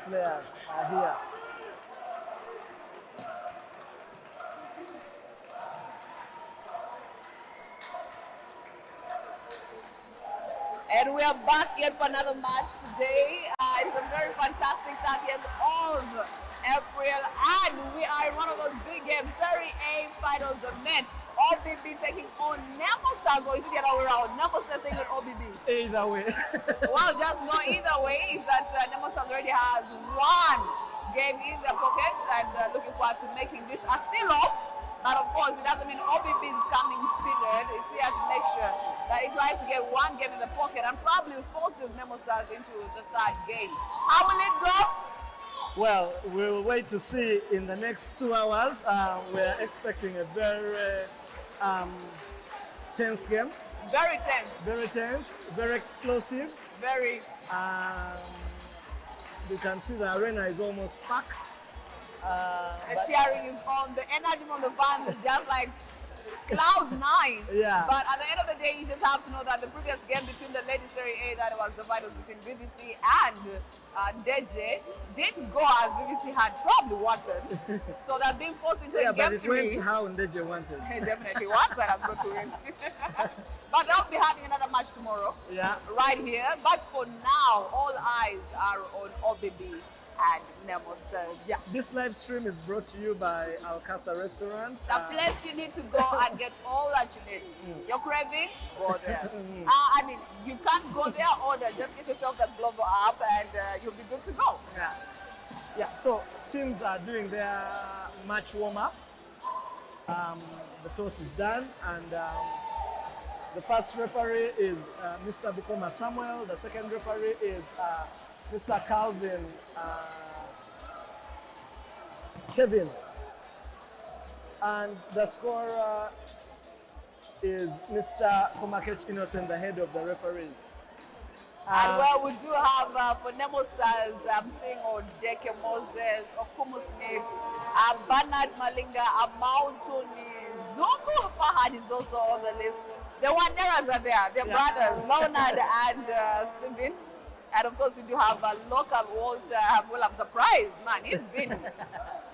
players are here. And we are back here for another match today. It's a very fantastic 30th of April, and we are in one of those big games, Serie A finals, the men. OBB taking on Nemo Stars, or is it the other way around? Nemo Stars taking on OBB. Either way. Well, just know either way is that Nemo Stars already has one game in their pockets, and looking forward to making this a seal-off. But of course, it doesn't mean OBB is coming seeded. It's here to make sure that it tries to get one game in the pocket and probably forces Nemo Stars into the third game. How will it go? Well, we'll wait to see in the next 2 hours. We're expecting a very tense game. Very tense. Very tense, very explosive. Very. You can see the arena is almost packed. The cheering is on. The energy from the fans is just like cloud nine. Yeah. But at the end of the day, you just have to know that the previous game between the ladies Serie A, that was the finals between BBC and Deje, didn't go as BBC had probably wanted. So they're being forced into a game 3. But it went how Deje wanted. Definitely wanted I'm going to win. But they'll be having another match tomorrow. Yeah. Right here. But for now, all eyes are on OBB and Nemo Stars. Yeah, this live stream is brought to you by Alcasa Restaurant. The place you need to go and get all that you need. You're craving? Go there. I mean, you can't go there, order. Just get yourself the Global app and you'll be good to go. Yeah. Yeah, so teams are doing their match warm-up. The toss is done, and the first referee is Mr. Bukoma Samuel. The second referee is Mr. Calvin Kevin, and the scorer is Mr. Komakech Innocent, the head of the referees. And well, we do have for Nemo Stars, I'm seeing Odeke Moses, Okumu Smith, Bernard Malinga, Amautuni, Zungu Fahad is also on the list. The Wanderers are there, they're brothers, Leonard and Stephen. And of course, we do have a local Walter. Well, I'm surprised, man. He's been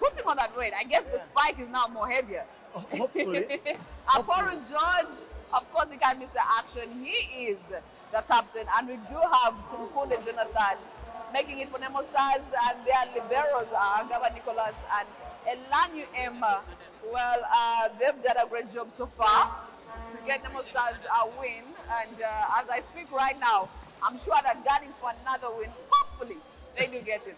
putting on that weight. I guess the spike is now more heavier. Hopefully. Apollo George, of course, he can't miss the action. He is the captain. And we do have Tumkunde Jonathan making it for Nemo Stars. And their liberos are Gaba Nicholas and Elanyu Emma. Well, they've done a great job so far to get Nemo Stars a win. And as I speak right now, I'm sure they're gunning for another win. Hopefully, they do get it.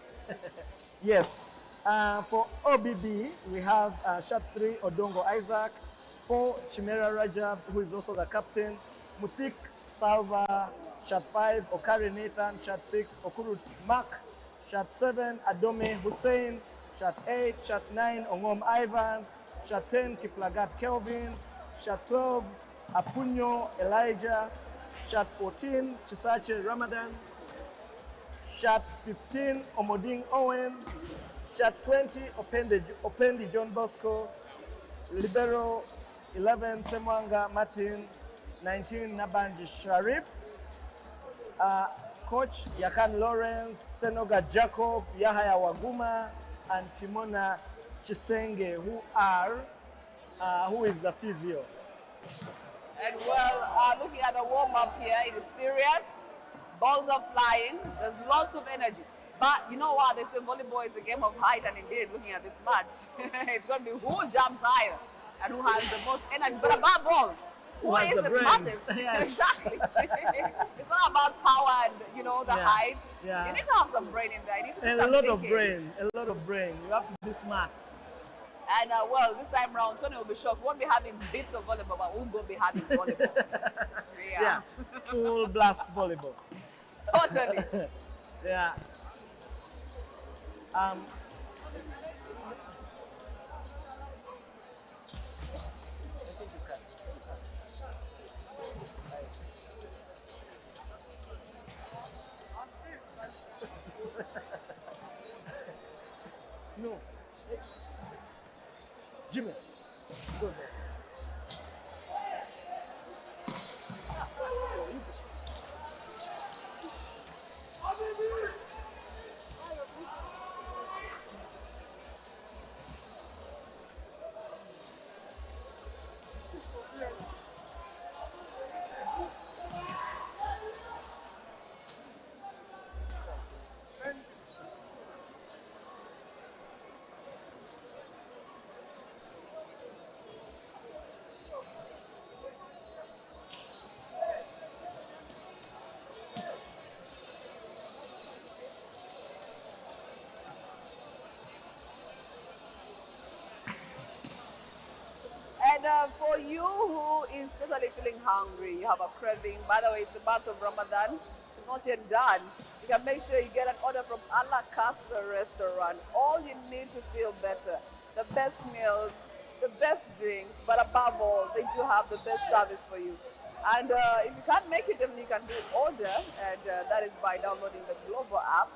Yes. For OBB, we have shot 3, Odongo Isaac. 4, Chimera Rajab, who is also the captain. Muthik Salva, shot 5. Okari Nathan, shot 6. Okuru Mark, shot 7. Adome Hussein, shot 8. Shot 9, Ongom Ivan. Shot 10, Kiplagat Kelvin. Shot 12, Apunyo Elijah. Shot 14, Chisache Ramadan. Shot 15, Omoding Owen. Shot 20, Opendi John Bosco. Libero 11, Semwanga Martin. 19, Nabanji Sharif. Coach Yakan Lawrence, Senoga Jacob, Yahaya Waguma, and Timona Chisenge, who is the physio. And well, looking at the warm-up here, it is serious. Balls are flying. There's lots of energy. But you know what? They say volleyball is a game of height, and indeed, looking at this match, it's going to be who jumps higher and who has the most energy. But above all, who is the smartest? Yes. Exactly. It's not about power and, you know, the height. Yeah. You need to have some brain in there. You need to do And some a lot thinking. of brain. A lot of brain. You have to be smart. And well, this time round, Tony will be shocked. We won't be having bits of volleyball, but we'll be having volleyball. Yeah. Full blast volleyball. Totally. Yeah. No. Jimmy, go there. for you who is totally feeling hungry, you have a craving. By the way, it's the month of Ramadan. It's not yet done. You can make sure you get an order from A La Casa restaurant. All you need to feel better. The best meals, the best drinks, but above all, they do have the best service for you. And if you can't make it, then you can do order, and that is by downloading the Global app.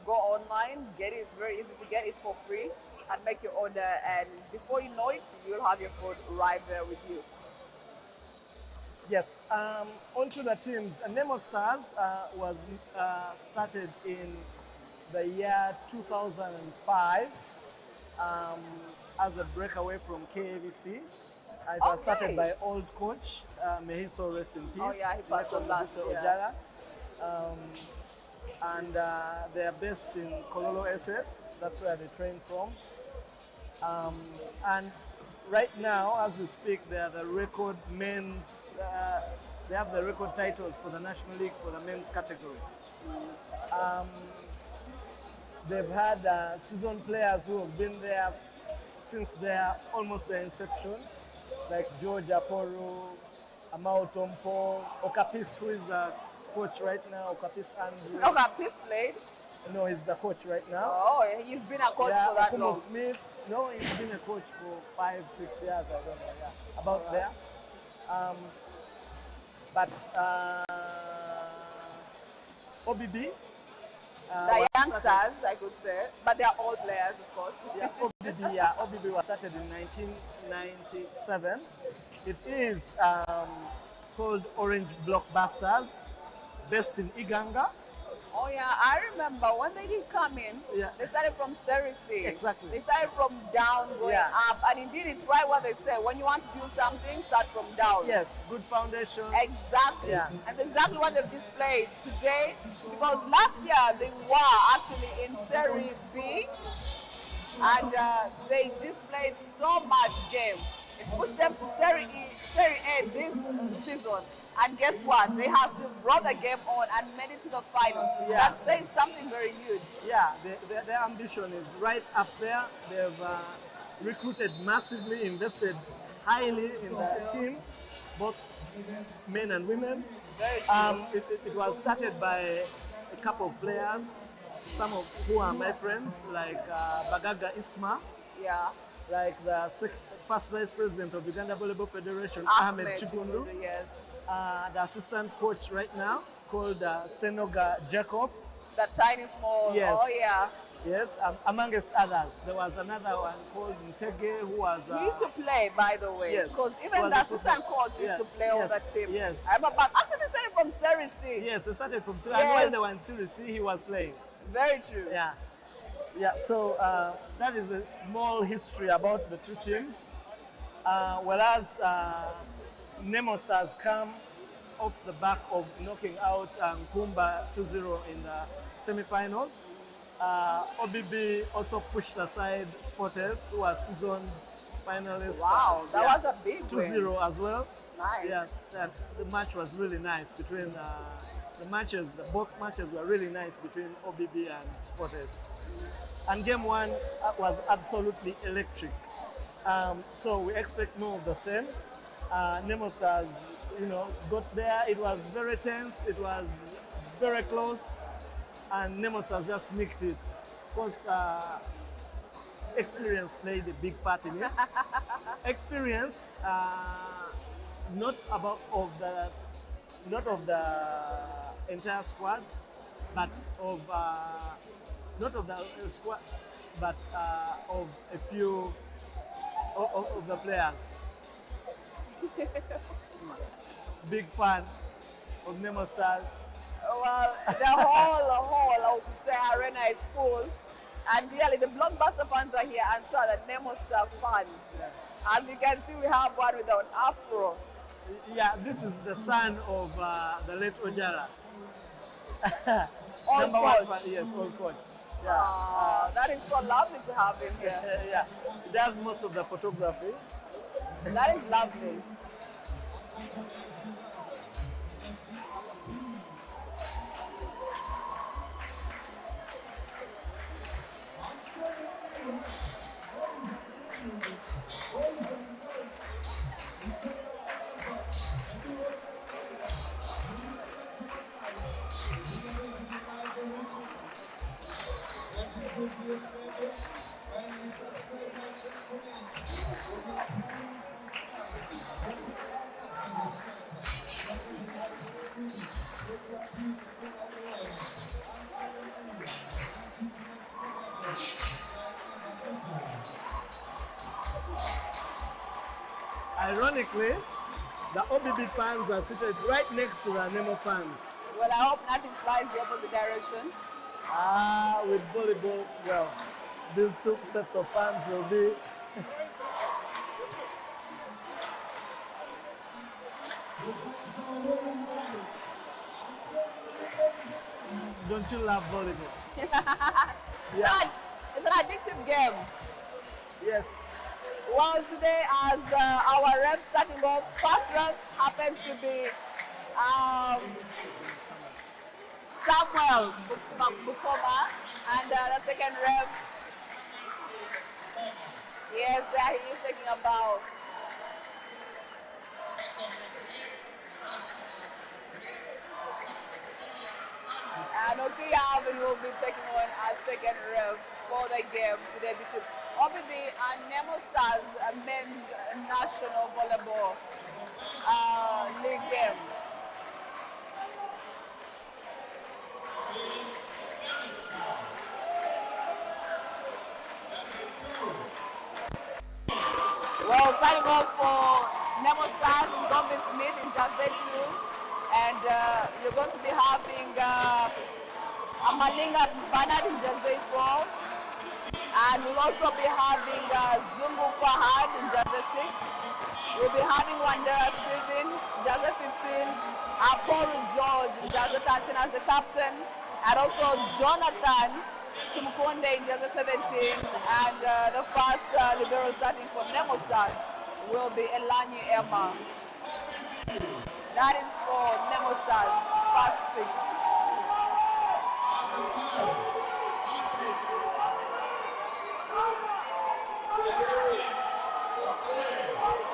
Go online, get it. It's very easy to get it for free, and make your order. And before you know it, you'll have your food right there with you. Yes, onto the teams. Nemo Stars was started in the year 2005 as a breakaway from KAVC. It was started by old coach, may he so rest in peace. Oh yeah, he passed on last year. And they are based in Kololo SS. That's where they train from. And right now, as we speak, they are the record men's. They have the record titles for the National League for the men's category. They've had season players who have been there since almost their inception, like George Aporo, Amao Tompo, Okapis, who is the coach right now. Okapis Andrew. Okapis played? No, he's the coach right now. Oh, he's been a coach for that long. Smith, no, he's been a coach for 5-6 years, I don't know, yeah, about there. But OBB. The youngsters, I could say, but they are all players, of course. Yeah, OBB was started in 1997. It is called Orange Blockbusters, based in Iganga. Oh yeah, I remember when they did come in, they started from Serie. Exactly. They started from down, going up, and indeed it's right what they say. When you want to do something, start from down. Yes, good foundation. Exactly. Yeah. That's exactly what they've displayed today, because last year they were actually in Serie B, and they displayed so much game. It pushed them to Serie A this season. And guess what? They have brought the game on and made it to the final. Yeah. That says something very huge. Yeah, their ambition is right up there. They've recruited massively, invested highly in the team, both men and women. Very true. It was started by a couple of players, some of who are my friends, like Bagaga Isma. Yeah. Like the first vice president of Uganda Volleyball Federation, Ahmed Chigundu. Yes. The assistant coach right now, called Senoga Jacob. That tiny small, yes. Oh yeah. Yes, amongst others. There was another one called Ntege who was... he used to play, by the way. Yes. Because even the assistant coach used to play on that team. Yes. I remember, actually they started from Serie C. Yes, they started from Serie C. And when they were in Serie C, he was playing. Very true. Yeah. Yeah, so that is a small history about the two teams. Whereas Nemo Stars come off the back of knocking out Kumba 2-0 in the semi-finals. OBB also pushed aside Spotters, who are season finalists. Wow, that was a big 2-0 as well. Nice. Yes, the match was really nice between both matches were really nice between OBB and Spotters. And game one was absolutely electric. So we expect more of the same. Nemo Stars, got there. It was very tense. It was very close, and Nemo Stars just nicked it. Of course, experience played a big part in it. Experience, not of the entire squad, but of not of the squad, but of a few of the players. Big fan of Nemo Stars. Well, the whole, I would say, arena is full. And really, the Blockbuster fans are here, and so are the Nemo Star fans. As you can see, we have one with an afro. Yeah, this is the son of the late Ojara. Old coach. Yes, old coach. Yeah. That is so lovely to have him here. Yeah, he does most of the photography. That is lovely. Ironically, the OBB fans are seated right next to the Nemo fans. Well, I hope nothing flies the opposite direction. With volleyball, well, these two sets of fans will be. Don't you love volleyball? Yeah. It's an addictive game. Yes. Well, today as our rep starting off, first rep happens to be Samuel Bukova, and the second rep, yes, there he is taking a bow. And Okiya Alvin will be taking on a second rep for the game today between OBB and Nemo Stars men's national volleyball league games. Well, starting off for Nemo Stars is Gombe Smith in Jersey 2, and you're going to be having Amalinga Bernard in Jersey 4, and we'll also be having Zungu Fahad in Jersey 6. We'll be having Wandera Steven, Jersey 15, Paul George in Jersey 13 as the captain, and also Jonathan Tumukonde in Jersey 17, and the first libero starting for Nemo Stars will be Elanyi Emma. That is for Nemo Stars, first 6.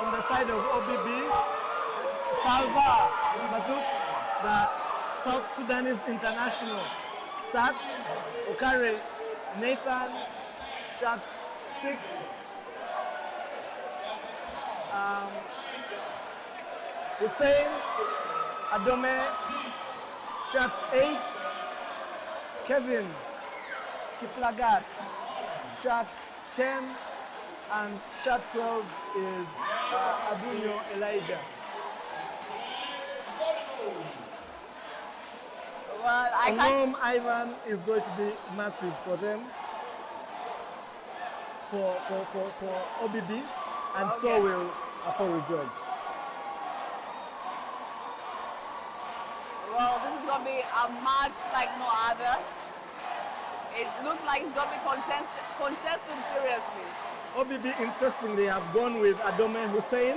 On the side of OBB, Salva Matuk, the South Sudanese international, starts. Okare Nathan, shot 6. Hussein Adome, shot 8. Kevin Kiplagat, shot 10. And shot 12 is Abunyo Elijah. Well, I Ivan is going to be massive for them, for OBB, and okay. So will Apollo George. Well, this is going to be a match like no other. It looks like it's going to be contested seriously. OBB, interestingly, have gone with Adome Hussein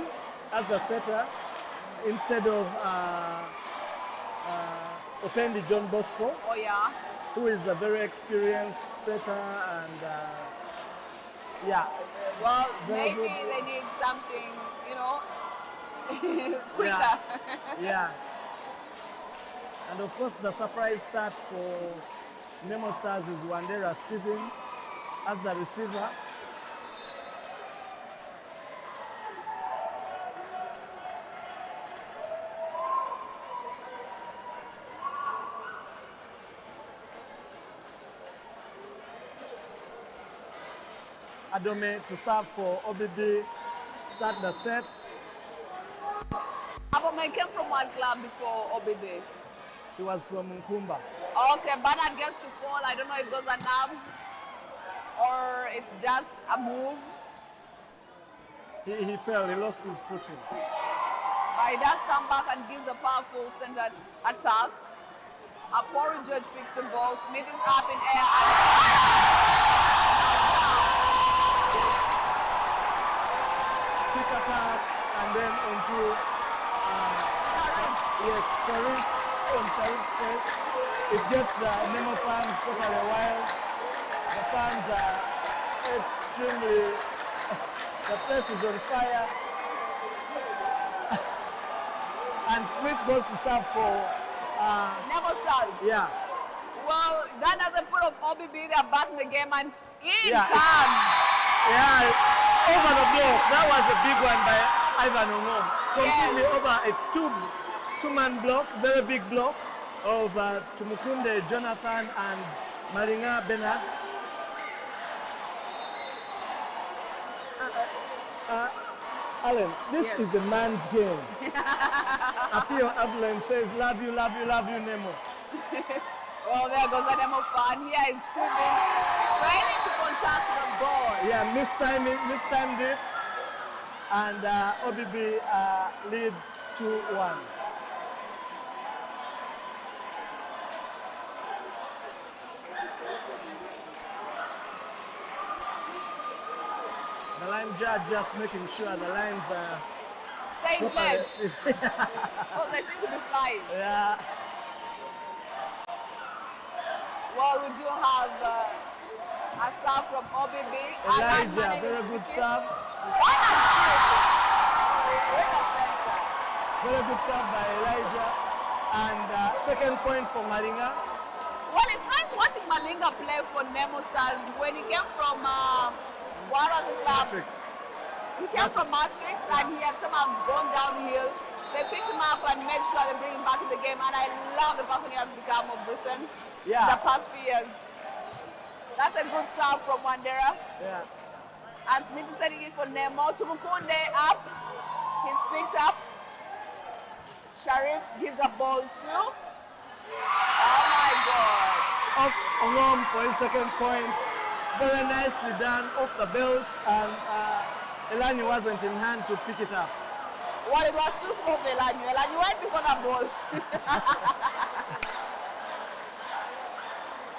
as the setter instead of Opendi John Bosco. Oh yeah. Who is a very experienced setter and yeah. Well, maybe they need something, you know, quicker. Yeah. Yeah. And of course, the surprise start for Nemo Stars is Wandera Steven as the receiver. Adome to serve for OBB, start the set. Abome came from what club before OBB? He was from Nkumba. Okay, Bernard gets to fall. I don't know if those are nerves or it's just a move. He fell, he lost his footing. But he does come back and gives a powerful center attack. Apollo George picks the ball. Smith is up in air. Quick attack and then onto Sharif on Sharif's face. It gets the Nemo fans totally wild. The fans are extremely, the place is on fire. And Smith goes to serve for Nemo Stars. yeah. Well, that doesn't put off OBB. They're back in the game, and in Yeah. comes. Yeah, over the block. That was a big one by Ivan Ongom. Completely Yes. over a two-man block, very big block of Tumukunde, Jonathan, and Maringa Bernard. Alan, this Yes. is a man's game. Apio Adeline says, love you, love you, love you, Nemo. Well, there goes a Nemo fan. Here is Steven failing to contact the ball. Yeah, mistimed it, and OBB lead 2-1. The line judge just making sure the lines are Staying place. Oh, they seem to be flying. Yeah. Well, we do have a serve from OBB. Elijah, very good serve. What a with the center. Very good serve by Elijah. And second point for Maringa. Well, it's nice watching Malinga play for Nemo Stars. When he came from, what was the club? Matrix. He came from Matrix and he had somehow gone downhill. They picked him up and made sure they bring him back in the game. And I love the person he has become of recent. Yeah. The past few years. That's a good serve from Wandera. Yeah. And Smith is setting it for Nemo. Tumukunde up. He's picked up. Sharif gives a ball to. Oh my God. Off Ongom for his second point. Very nicely done off the belt, and Elani wasn't in hand to pick it up. Well, it was too small for Elani. Elani went before the ball.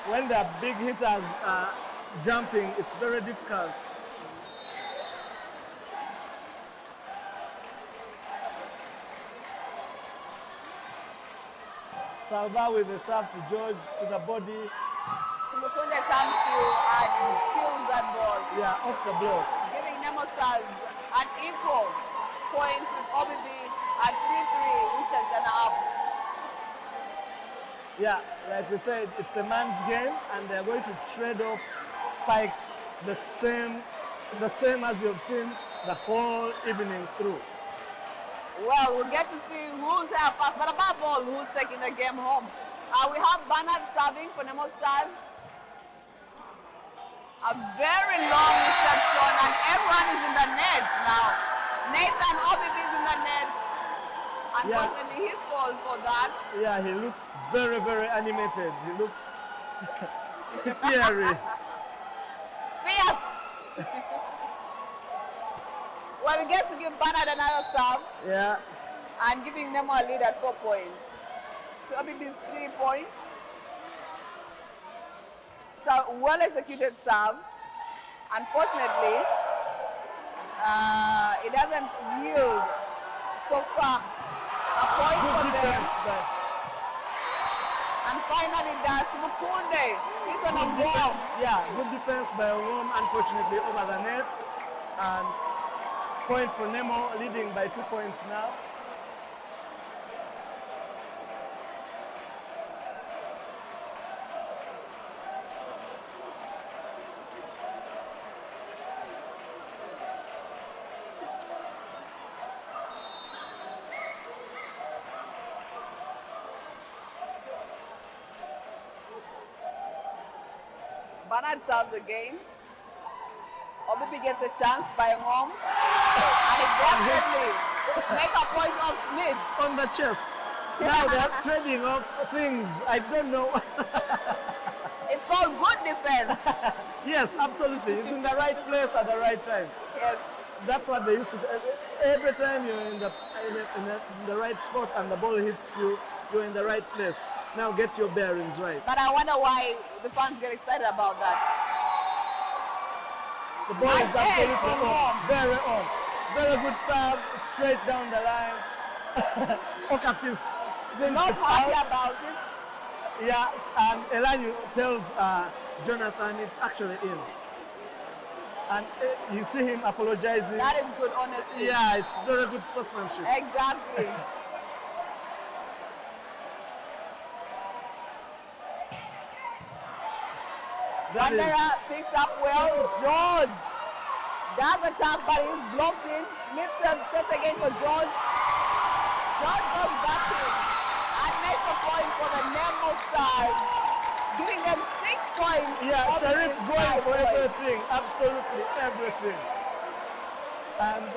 When the big hitters are jumping, it's very difficult. Salva with the serve to George, to the body. Tumukunde comes through and kills that ball, Yeah, off the block. giving Nemo Stars an equal point with OBB at 3-3, which is an up. Yeah, like we said, it's a man's game, and they're going to trade off spikes the same as you've seen the whole evening through. Well, we'll get to see who's there first, but above all, who's taking the game home. We have Bernard serving for Nemo Stars. A very long reception, and everyone is in the nets now. Nathan OBB is in the nets. Unfortunately, he's called for that. Yeah, he looks very, very animated. He looks fiery. Fierce! Well, he gets to give Bernard another serve Yeah, and giving Nemo a lead at 4 points. So OBB's 3 points. It's a well-executed serve. Unfortunately, it doesn't yield so far a point good for them. defense, but And finally, that's Tumukunde. He's on a good ball. defense, yeah, good defense by Ongom, unfortunately over the net. And point for Nemo, leading by 2 points now. Bernard serves again. OBB gets a chance by home. And it definitely make a point of Smith. On the chest. Now they're trading off things. I don't know. It's called good defense. Yes, absolutely. It's in the right place at the right time. Yes. That's what they used to do. Every time you're in the right spot and the ball hits you, you're in the right place. Now get your bearings right. But I wonder why the fans get excited about that. The ball is Nice absolutely ace from on. home. Very on. Very good serve, straight down the line. Okafis thinks Not it's happy out. about it. Yes, and Elanu tells Jonathan it's actually in. And you see him apologizing. That is good honesty. Yeah, it's very good sportsmanship. That is, Bandera picks up well. George does attack, but he's blocked in. Smith sets again for George. George goes back in and makes a point for the Nemo Stars, giving them 6 points. yeah, off Sharif his going 5 for points. everything, absolutely everything. And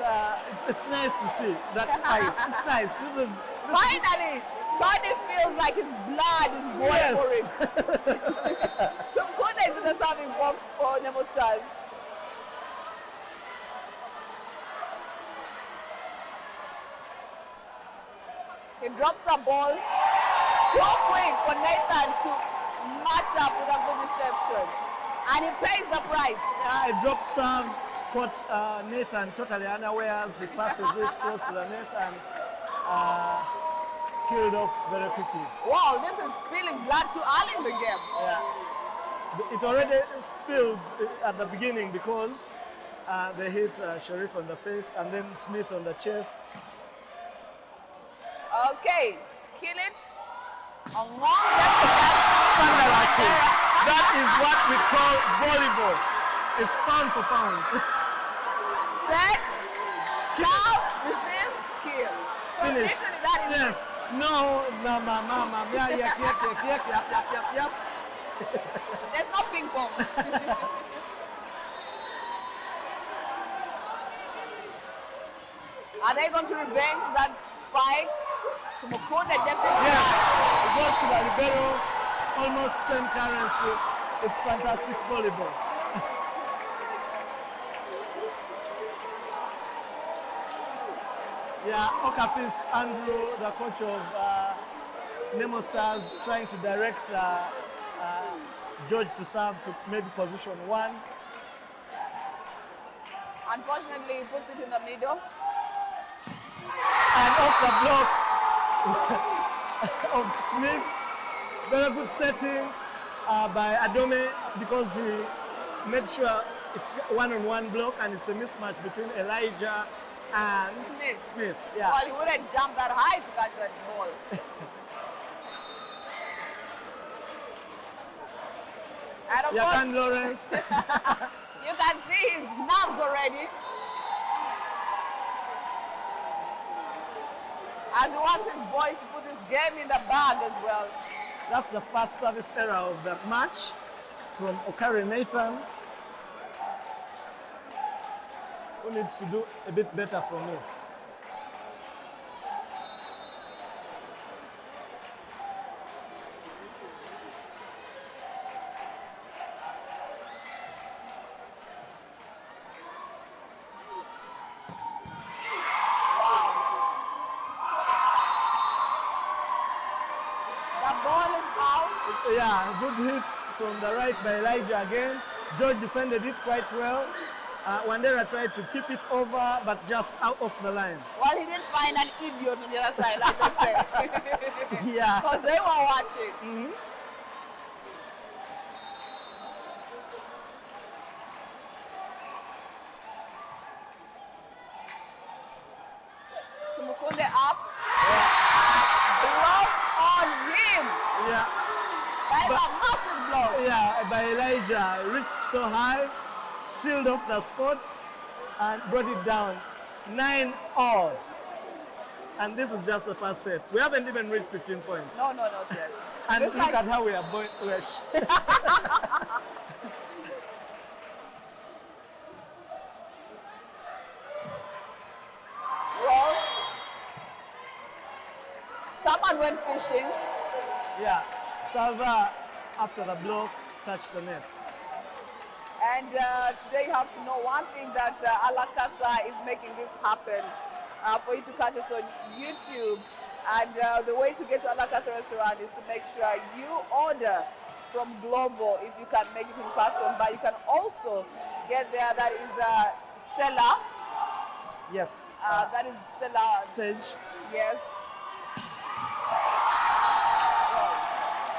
it's nice to see that fight. It's nice. This Finally, Tony feels like his blood is boiling for him. Some good days in the serving box for Nemo Stars. He drops the ball. So quick for Nathan to match up with a good reception. And he pays the price. I dropped some, caught Nathan totally unawares. He passes it close to the net and killed off very quickly. Wow, this is spilling blood too early in the game. Yeah. It already spilled at the beginning because they hit Sharif on the face and then Smith on the chest. Okay, kill it. That is what we call volleyball. It's pound for pound. Set, shout, receive, kill. So Finish. literally that is Yes. No, mama, yeah, yep. There's no ping pong. Are they going to revenge that spike? To Mukunde definitely. Yeah, it goes to the libero, almost same currency. It's fantastic volleyball. Yeah, Okapis Andrew, the coach of Nemo Stars, trying to direct George to serve to maybe position 1. Unfortunately, he puts it in the middle. And off the block of Smith. Very good setting by Adome because he made sure it's one-on-one block and it's a mismatch between Elijah and Smith. Yeah. Well, he wouldn't jump that high to catch that ball. And of course, Lawrence. you can see his nerves already. As he wants his boys to put this game in the bag as well. That's the first service error of the match from Okari Nathan, who needs to do a bit better from it. Yeah, good hit from the right by Elijah again. George defended it quite well. Wandera tried to tip it over, but just out of the line. Well, he didn't find an idiot on the other side, like I said. Yeah. Because they were watching. Mm-hmm. Tumukunde up. Yeah. Blocked on him. Yeah. That is a massive blow. Yeah, by Elijah. Reached so high, sealed off the spot, and brought it down. 9-all. And this is just the first set. We haven't even reached 15 points. No, not yet. And look at how we are going. Well, someone went fishing. Yeah, Salva, after the block, touched the net. And today you have to know one thing, that Alakasa is making this happen for you to catch us on YouTube. And the way to get to Alakasa restaurant is to make sure you order from Glovo if you can make it in person. But you can also get there. That is Stella. Yes. That is Stella. Stage. Yes.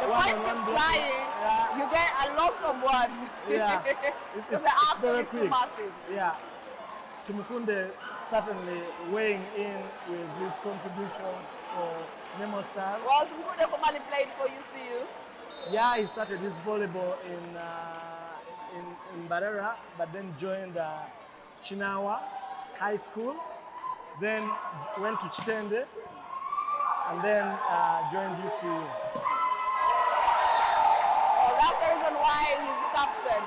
The points keep flying. Yeah. You get a lot of words. Yeah. Because the action is too massive. Yeah. Tumukunde certainly weighing in with his contributions for Nemo Stars. Well, Tumukunde formerly played for UCU. Yeah, he started his volleyball in Mbarara, but then joined Chinawa High School, then went to Chitende, and then joined UCU. Oh, that's the reason why he's captain,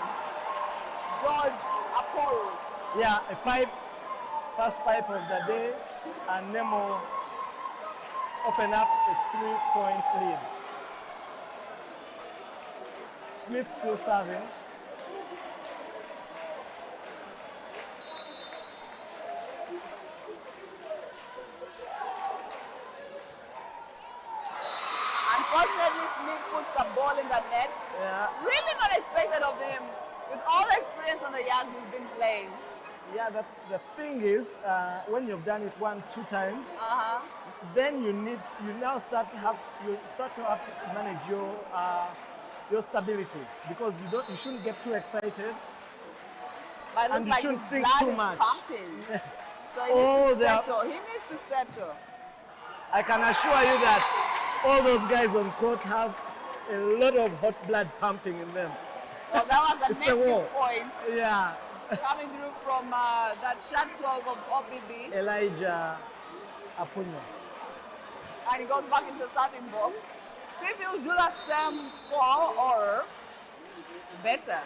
George Aporo. Yeah, a pipe, first pipe of the day, and Nemo opened up a 3-point lead. Smith still serving. Unfortunately, Smith puts the ball in the net. Yeah. Really not expected of him with all the experience on the years he's been playing. Yeah, the thing is, when you've done it 1-2 times, then you now start to have to manage your stability, because you shouldn't get too excited. But it looks And you like shouldn't his think blood too is much. pumping. So he Oh, needs to they are- settle. He needs to settle. I can assure you that all those guys on court have a lot of hot blood pumping in them. Well, that was a It's a war. next point Yeah. coming through from that shot 12 of OBB. Elijah Apunyo. And he goes back into the serving box. See if he'll do the same score or better.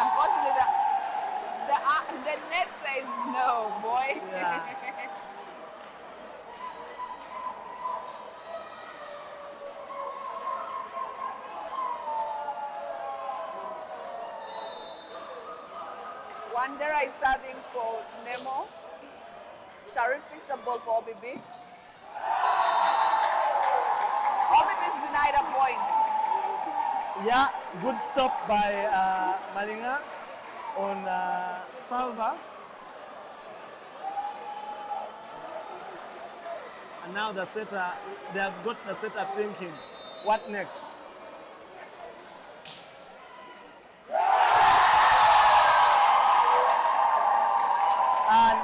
Unfortunately, the net says no, boy. Yeah. Wandera is serving for Nemo. Sharif picks the ball for OBB. OBB is denied a point. Yeah, good stop by Malinga on Salva. And now the setter, they have got the setter thinking, what next? And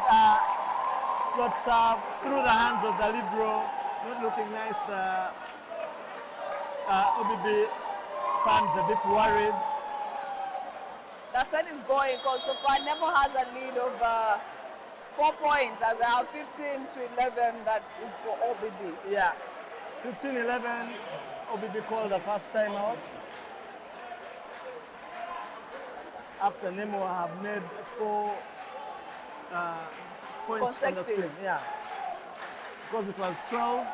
float serve through the hands of the libero, not looking nice. The OBB fans a bit worried. The set is going because so far Nemo has a lead of 4 points as they have 15-11 that is for OBB. Yeah, 15-11, OBB called the first time out. After Nemo have made 4 points on the Consecutive. spin. Yeah, because it was 12,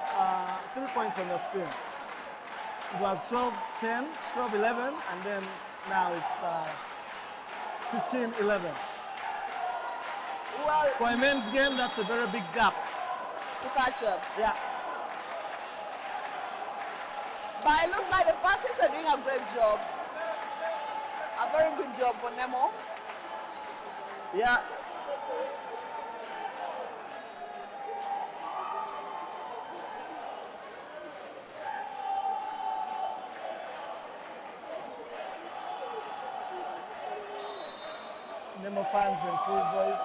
3 points on the spin. It was 12-10, 12-11, and then now it's 15-11. Well, For a men's game, that's a very big gap. to catch up. Yeah. But it looks like the Pacifics are doing a great job. A very good job for Nemo. Yeah. Nemo fans in full voice.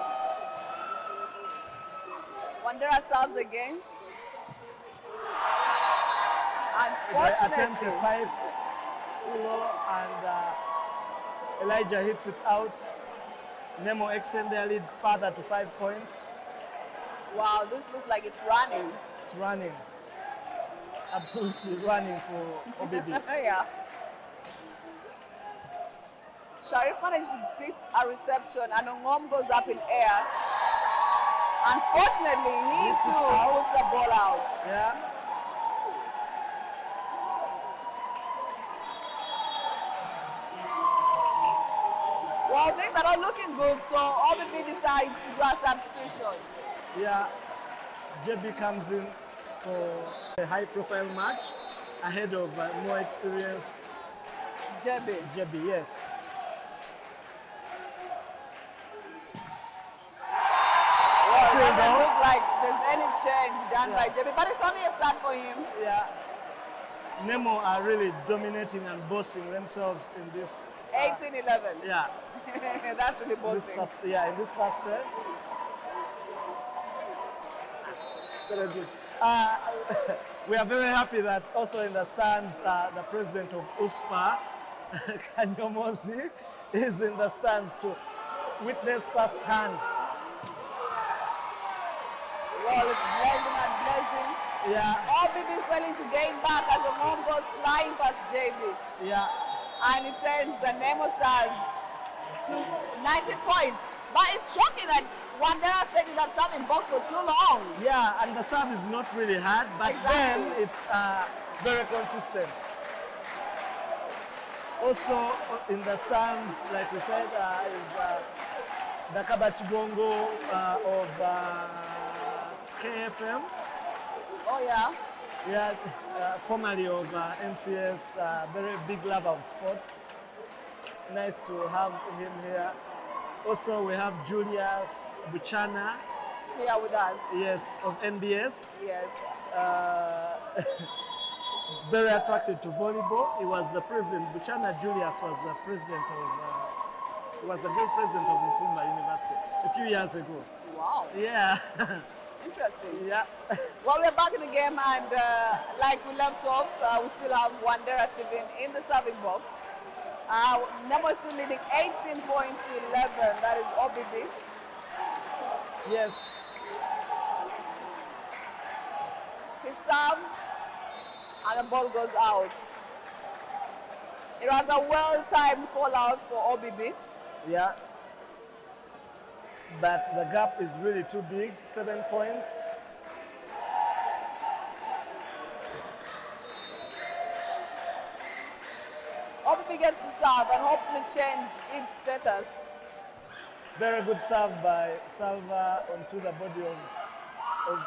Wandera serves again. They attempt a Unfortunately, pipe too low, and Elijah hits it out. Nemo extend their lead further to 5 points. wow, this looks like it's running. It's running. Absolutely running for OBB. Yeah. Sharif managed to beat a reception and Ongom goes up in air. Unfortunately, he Hits it too out. puts the ball out. Yeah. Well, things are not looking good, so OBB decides to do a substitution. Yeah. JB comes in for a high-profile match ahead of more experienced JB. JB, yes. Well, it Sure, doesn't though. look like there's any change done by Yeah. JB, but it's only a start for him. Yeah. Nemo are really dominating and bossing themselves in this. 18-11. Yeah. That's really This bossing. first, yeah, in this first set. Very good. Uh, we are very happy that also in the stands, the president of USPA, Kanyomozi, is in the stands to witness firsthand. Well, it's blazing and blazing. Yeah. OBB is failing to gain back as a home goes flying past JB. Yeah. And it sends the Nemo Stars to 19 points. But it's shocking that Wandera stayed in that serving box for too long. Yeah, and the serve is not really hard, but Exactly. then it's very consistent. Also in the stands, like we said, is the Kabachibongo of KFM. Oh yeah. Yeah, formerly of NCS, very big lover of sports. Nice to have him here. Also, we have Julius Buchana. Here with us. Yes, of NBS. Yes. Very attracted to volleyball. He was the president. Buchana Julius was the president of, was the great president of Nkumba University a few years ago. Wow. Yeah. Interesting. Yeah. Well, we're back in the game, and like we left off, we still have Wandera Steven in the serving box. Nemo is still leading 18 points to 11. That is OBB. Yes. He serves, and the ball goes out. It was a well-timed call out for OBB. Yeah. But the gap is really too big, 7 points. OBB gets to serve and hopefully change its status. Very good serve by Salva onto the body of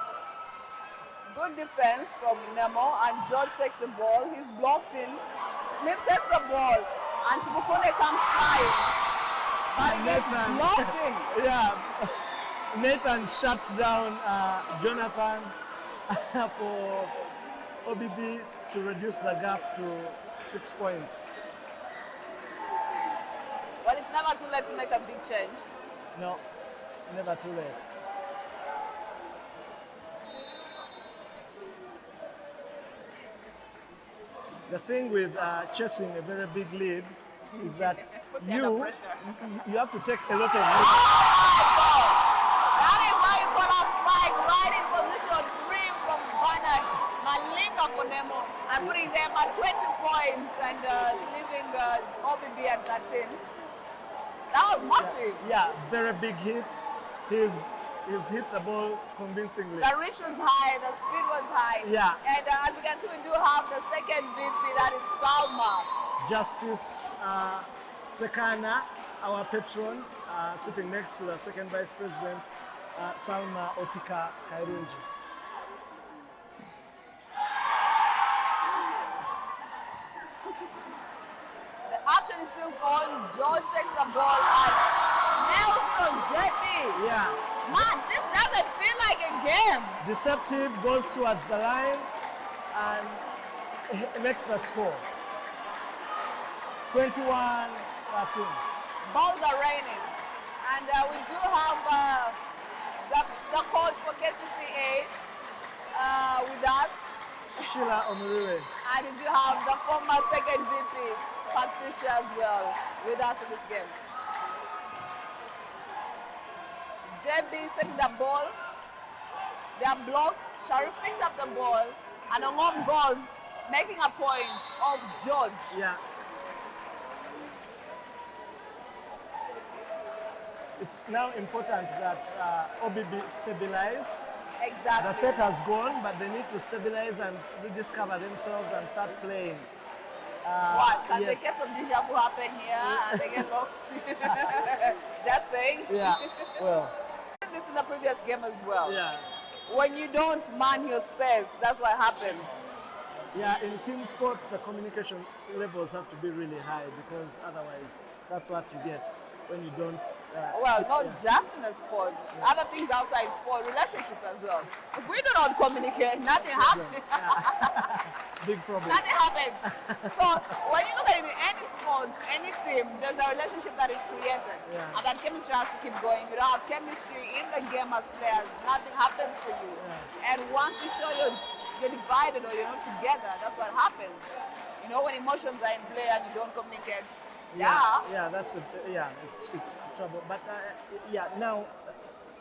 Good defense from Nemo, and George takes the ball. He's blocked in. Smith sets the ball, and Tupukune comes flying. But he gets blocked in. Yeah, Nathan shuts down Jonathan for OBB to reduce the gap to 6 points. Well, it's never too late to make a big change. No, never too late. The thing with chasing a very big lead is that Puts you under you pressure. have to take a lot of Oh risks. my God! That is why you call us spike right in position 3 from Bernard Malinga for Nemo and putting them at 20 points and leaving OBB at 13. That was massive. Yeah, very big hit. He's hit the ball convincingly. The reach was high, the speed was high. Yeah. And as you can see, we do have the second VP, that is Salma. Justice Sekana, our patron, sitting next to the second vice president, Salma Otika Kairunji. The action is still on. George takes the ball and nails it on JP. Yeah. Man, this doesn't feel like a game. Deceptive goes towards the line and makes the score. 21-13. Balls are raining. And we do have the coach for KCCA with us. Sheila Omurire. And we do have the former second VP, Patricia, as well, with us in this game. JB setting the ball. There are blocks. Sharif picks up the ball. And Ongom goes, making a point of George. Yeah. It's now important that OBB stabilize. Exactly. The set has gone, but they need to stabilize and rediscover themselves and start playing. What? Can yes. the case of deja vu happen here and they get lost? Just saying. Yeah, well. This in the previous game as well. Yeah. When you don't man your space, that's what happens. Yeah, in team sport, the communication levels have to be really high because otherwise, that's what you get when you don't. Well, not just in the sport, other things outside sport, relationships as well. If we do not communicate, nothing happens. Yeah. Big problem. Nothing happens. So when you look at it in any sport, sports, any team, there's a relationship that is created. Yeah. And that chemistry has to keep going. If you don't have chemistry in the game as players, nothing happens for you. Yeah. And once you show you're divided or you're not together, that's what happens. You know, when emotions are in play and you don't communicate, yeah, that's it's trouble. But yeah, now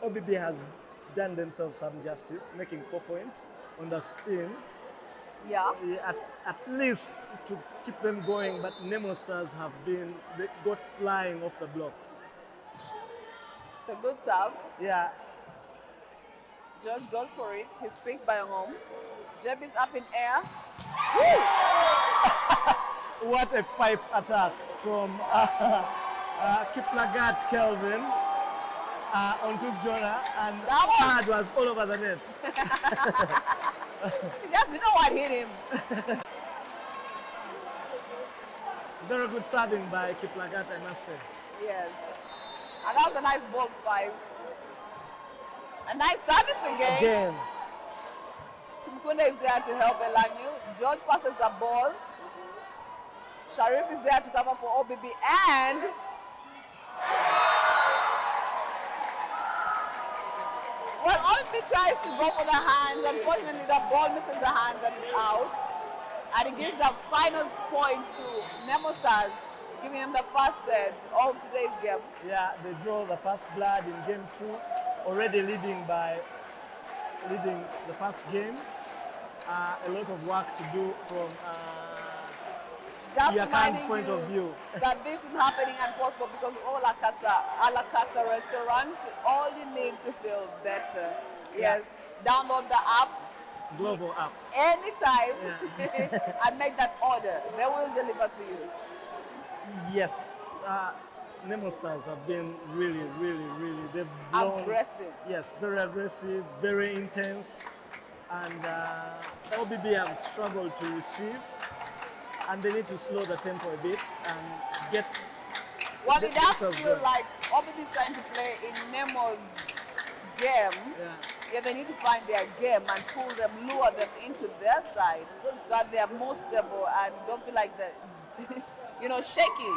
OBB has done themselves some justice, making 4 points on the spin. Yeah. At least to keep them going, but Nemo Stars they got flying off the blocks. It's a good serve. Yeah. George goes for it. He's picked by home. Jeb is up in air. What a pipe attack from Kiplagat Kelvin onto Jonah, and Chad was all over the net. He just didn't know what hit him. Very good serving by Kiplagat, I must say. Yes. And that was a nice ball 5. A nice service again. Tumkunde is there to help Elanyu. George passes the ball. Sharif is there to cover for OBB, and well, OBB tries to go for the hands. Unfortunately, the ball misses the hands and it's out. And it gives the final points to Nemo Stars, giving them the first set of today's game. Yeah, they draw the first blood in game 2, already leading the first game. A lot of work to do from just Yakan's reminding point you of view. that this is happening at possible because all La Casa restaurant, all you need to feel better. Yes, download the app. Global app. Anytime and make that order. They will deliver to you. Yes. Nemo Stars have been really, they've blown. Aggressive. Yes, very aggressive, very intense. And OBB have struggled to receive, and they need to slow the tempo a bit and get. Well, it does feel like OBB is trying to play in Nemo's game. Yeah, they need to find their game and pull them, lure them into their side so that they are more stable and don't feel like the, shaky.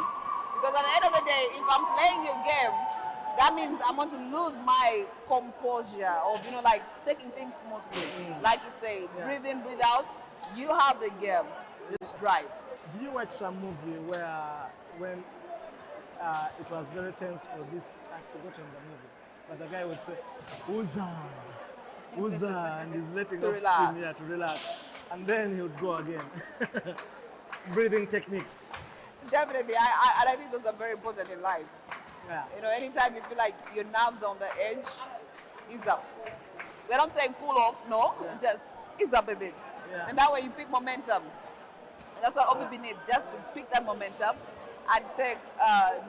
Because at the end of the day, if I'm playing your game, that means I'm going to lose my composure of, like taking things smoothly. Like you say, breathe in, breathe out. You have the game. Just drive. Did you watch some movie when it was very tense for this? I've forgotten the movie, but the guy would say, "Uza, Uza," and he's letting off steam to relax, and then he would go again. Breathing techniques. Definitely, I think those are very important in life. Yeah. Anytime you feel like your nerves are on the edge, ease up. We're not saying cool off, no, just ease up a bit. Yeah. And that way you pick momentum. And that's what OBB needs, just to pick that momentum and take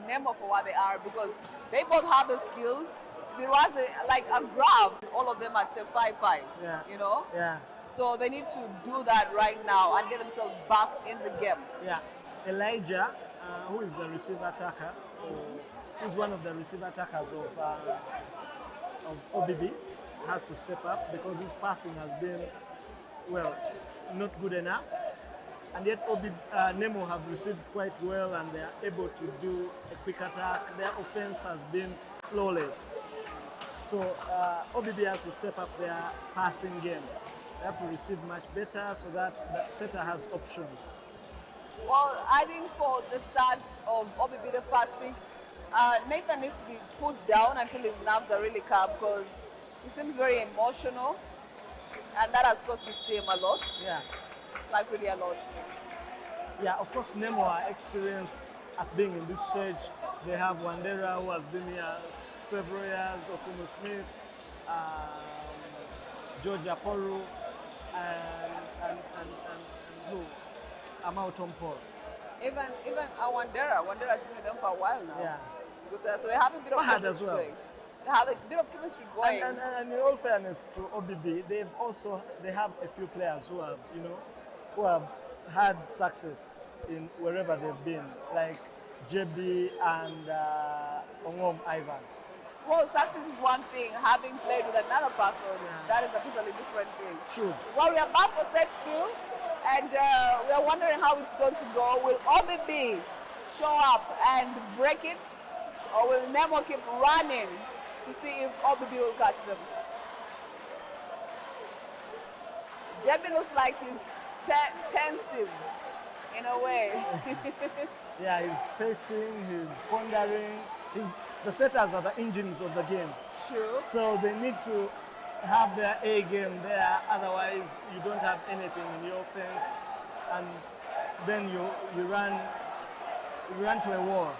Nemo for what they are, because they both have the skills. If it was a graph, all of them at say 5-5, Yeah. So they need to do that right now and get themselves back in the game. Yeah. Elijah, who is the receiver attacker, who's one of the receiver attackers of OBB, has to step up because his passing has been, not good enough. And yet Nemo have received quite well and they are able to do a quick attack. Their offense has been flawless. So OBB has to step up their passing game. They have to receive much better so that the setter has options. Well, I think for the start of OBB, the first 6, Nathan needs to be put down until his nerves are really calm, because he seems very emotional, and that has cost his team a lot. Yeah. Like really a lot. Yeah, of course, Nemo are experienced at being in this stage. They have Wandera, who has been here several years, Okumu Smith, Georgia Poru, and who? Amau Tom Paul. Even Wandera has been with them for a while now. Yeah. Because, so they have a bit of chemistry going. They have a bit of chemistry going. And in all fairness to OBB, they have a few players who have, who have had success in wherever they've been, like JB and Ongom Ivan. Well, success is one thing. Having played with another person, that is a totally different thing. True. Well, we are back for set 2, and we are wondering how it's going to go. Will OBB show up and break it, or will Nemo keep running to see if OBB will catch them? Jebby looks like he's pensive in a way. Yeah, he's pacing, he's pondering. The setters are the engines of the game. True. So they need to have their A game there, otherwise you don't have anything in your offense, and then you run to a wall.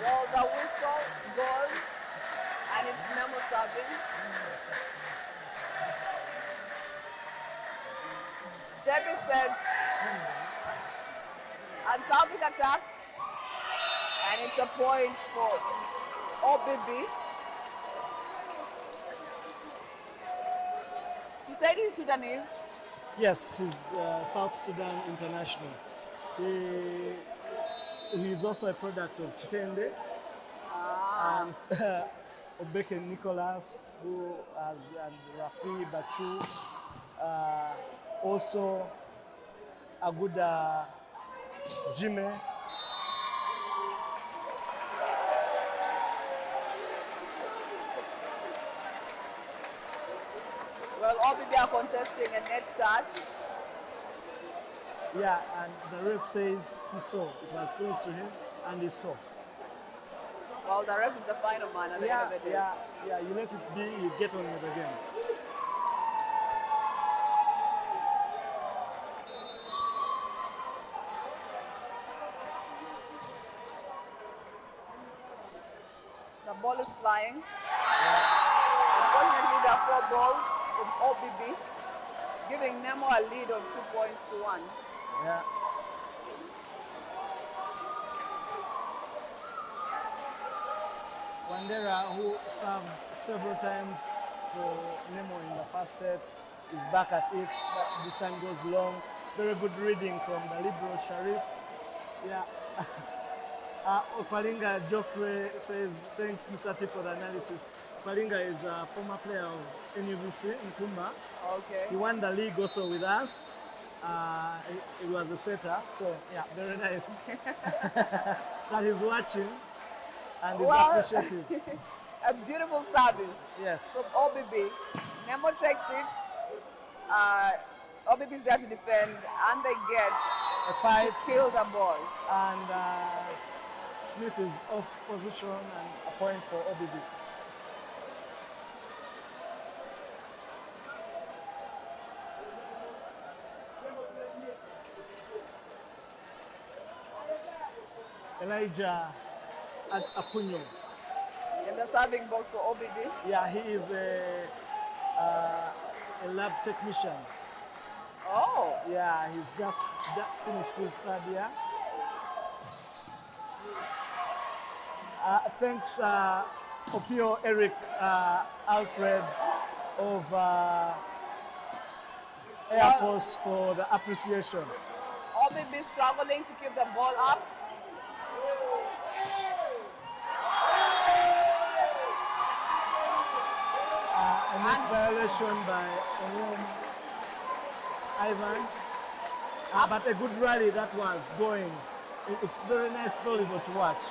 Well, the whistle goes, and it's Nemo serving. Jebby sets, and Salvik attacks, and it's a point for OBB. He said he's Sudanese. Yes, he's South Sudan international. He's also a product of Chitende and Obeke Nicholas, and Rafi Bachu, also Aguda Jime. Well, OBB are contesting a net touch. Yeah, and the ref says he saw. It was close to him, and he saw. Well, the ref is the final man at the end of the day. Yeah, you let it be, you get on with the game. The ball is flying. Unfortunately, there are 4 balls from OBB, giving Nemo a lead of 2 points to 1. Yeah. Wandera, who served several times for Nemo in the first set, is back at it, but this time goes long. Very good reading from the liberal Sharif. Yeah. Opalinga Geoffrey says, thanks Mr. T for the analysis. Opalinga is a former player of NUVC in Kumba. Okay. He won the league also with us. He was a setter, so yeah, very nice. That he's watching and is appreciative. A beautiful service. Yes. From OBB. Nemo takes it. OBB is there to defend, and they get A pipe, to kill the ball. and Smith is off position, and a point for OBB. Elijah Apunyo. In the serving box for OBB. Yeah, he is a lab technician. Oh. Yeah, he's just finished his 3rd year. Thanks, Opio Eric Alfred of Air Force for the appreciation. OBB struggling to keep the ball up. A net violation by Ivan. But a good rally that was going. It's very nice volleyball to watch.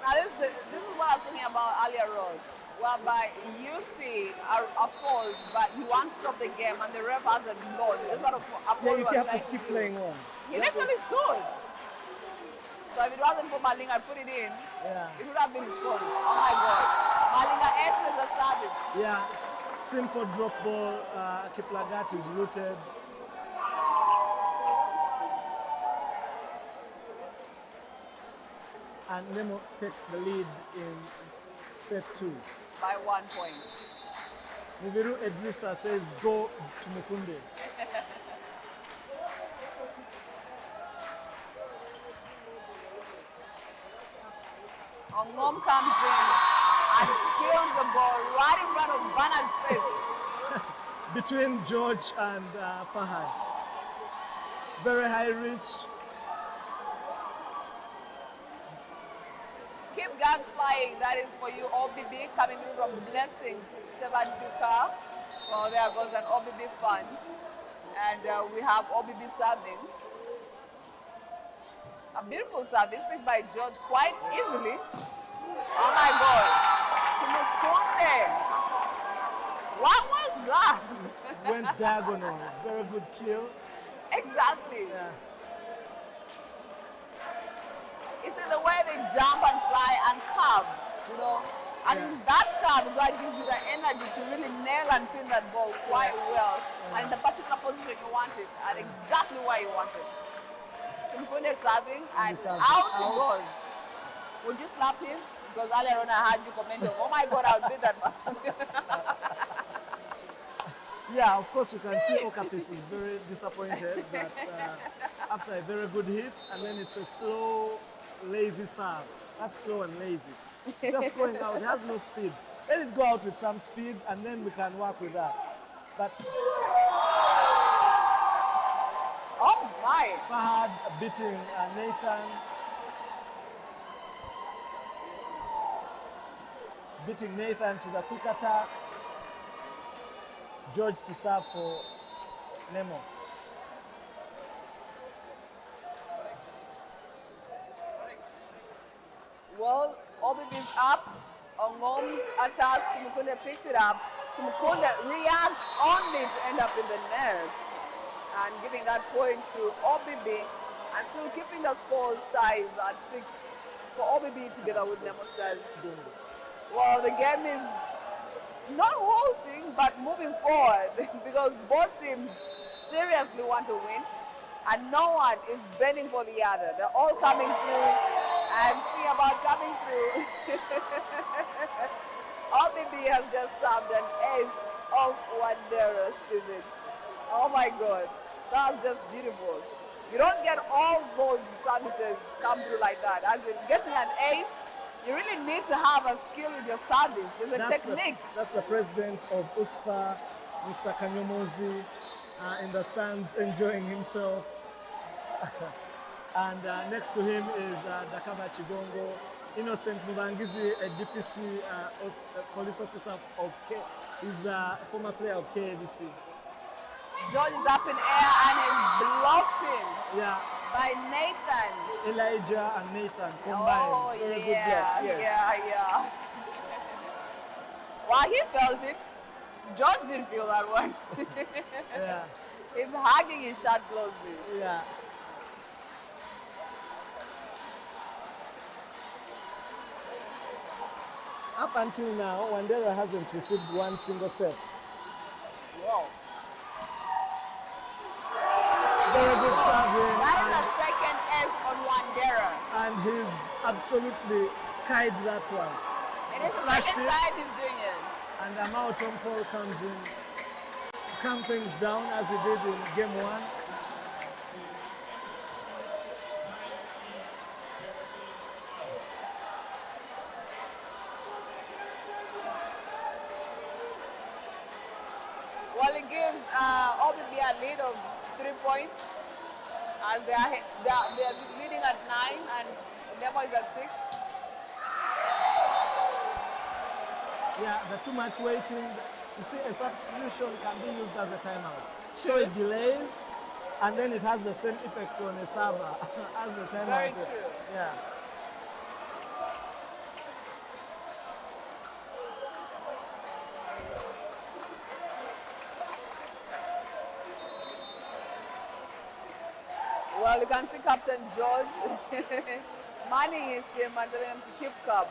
Now this is what I was talking about earlier on, whereby you see a fault, but you want to stop the game and the ref hasn't blown. This is what a Yeah, you have to keep playing on. He literally stood. So if it wasn't for Malinga, I put it in. Yeah. It would have been his fault. Oh my God. Malinga aces the service. Yeah, simple drop ball. Kiplagat is rooted. And Nemo takes the lead in set 2. by 1 point. Mubiru Edrisa says go to Mukunde. Ongom comes in and kills the ball right in front of Bernard's face. Between George and Fahad. Very high reach. Keep guns flying. That is for you, OBB, coming through from Blessings, Seven Duka. Well, there goes an OBB fun. And we have OBB serving. A beautiful service picked by George quite easily. Oh my God. Tumukunde. What was that? Went diagonal. Very good kill. Exactly. Yeah. You see the way they jump and fly and curve, you know, and that curve is what gives you the energy to really nail and pin that ball quite well, and in the particular position you want it, and exactly where you want it. Tumukunde serving, and out it goes. Would you slap him? Because earlier on I heard you commenting, oh my God, I'll beat that person. Yeah, of course you can see Okapis is very disappointed that after a very good hit, and then it's a slow, lazy serve. That's slow and lazy. It's just going out, it has no speed. Let it go out with some speed and then we can work with that. But Oh my! Fahad beating Nathan. Beating Nathan to the quick attack. George to serve for Nemo. Well, OBB is up. Ongom attacks. Tumukunde picks it up. Tumukunde reacts only to end up in the net. And giving that point to OBB and still keeping the scores ties at 6 for OBB together with Nemo Stars. Well, the game is not halting but moving forward because both teams seriously want to win and no one is bending for the other. They're all coming through. And speaking about coming through, OBB has just served an ace of Wandera, Steven. Oh my God, that's just beautiful. You don't get all those services come through like that. As in getting an ace, you really need to have a skill with your service. There's a technique. That's the president of USPA, Mr. Kanyomozi, in the stands enjoying himself. And next to him is Dakaba Chigongo, Innocent Mubangizi, a DPC police officer of K. He's a former player of KADC. George is up in air and is blocked in by Nathan. Elijah and Nathan combined. Oh, Very good yeah, block. Yes. yeah. Well, he felt it. George didn't feel that one. Yeah. He's hugging his shot closely. Yeah. Up until now, Wandera hasn't received one single set. Wow. Very good serving. That is the second S on Wandera. And he's absolutely skied that one. It is the second time he's doing it. And Amao Tompol comes in, calm things down as he did in game 1. Well, it gives OBB a lead of 3 points as they are leading at 9 and Nemo is at 6. Yeah, the too much waiting. You see, a substitution can be used as a timeout. So True. it delays, and then it has the same effect on a server as the timeout. Very true. Yeah. Well, you can see Captain George manning his team and telling them to keep calm.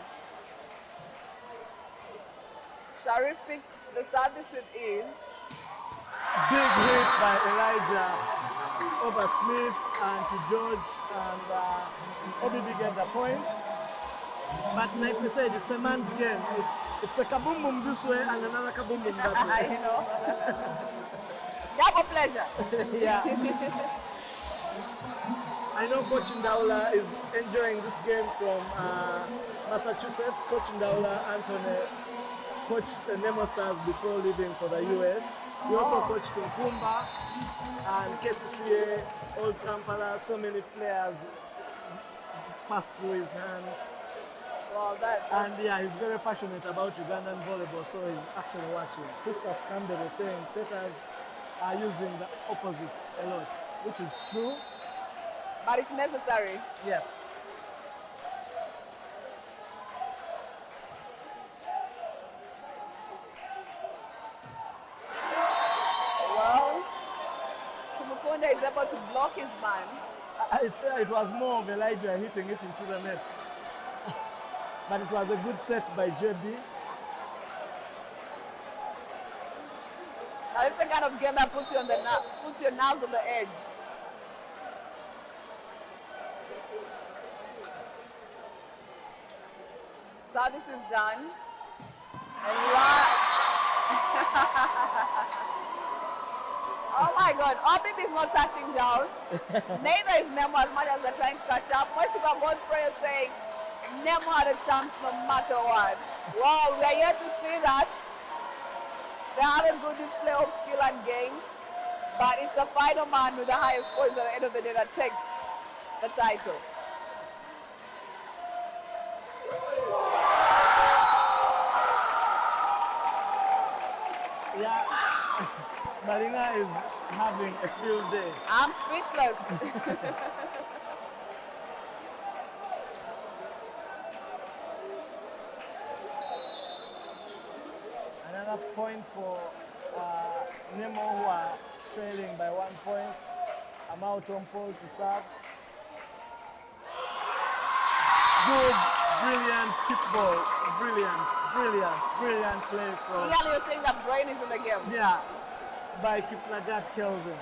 Sharif picks the service with ease. Big hit by Elijah over Smith and to George, and OBB get the point. But like we said, it's a man's game. It's a kaboom boom this way and another kaboom boom that way. You know. Double pleasure. Yeah. I know Coach Ndaula is enjoying this game from Massachusetts. Coach Ndaula, Anthony, coached the Nemo Stars before leaving for the US. He also coached Nkumba and KCCA, Old Kampala. So many players passed through his hands. Well, and yeah, he's very passionate about Ugandan volleyball, so he's actually watching. Christopher Campbell was saying setters are using the opposites a lot, which is true. But it's necessary. Yes. Well, Tumukunda is able to block his man. It was more of Elijah hitting it into the net. But it was a good set by JB. Now, it's the kind of game that puts your nerves on the edge. Service is done. And oh my God, Obib is not touching down. Neither is Nemo as much as they're trying to catch up. Merciful God prayer saying Nemo had a chance no matter what. Wow, we are yet to see that. They have a good display of skill and game, but it's the final man with the highest points at the end of the day that takes the title. Yeah, Marina is having a field day. I'm speechless. Another point for Nemo, who are trailing by 1 point. I'm out on pole to serve. Good, brilliant tip ball. Brilliant play from. Clearly, you're saying that brain is in the game. Yeah, by Kiplagat Kelvin.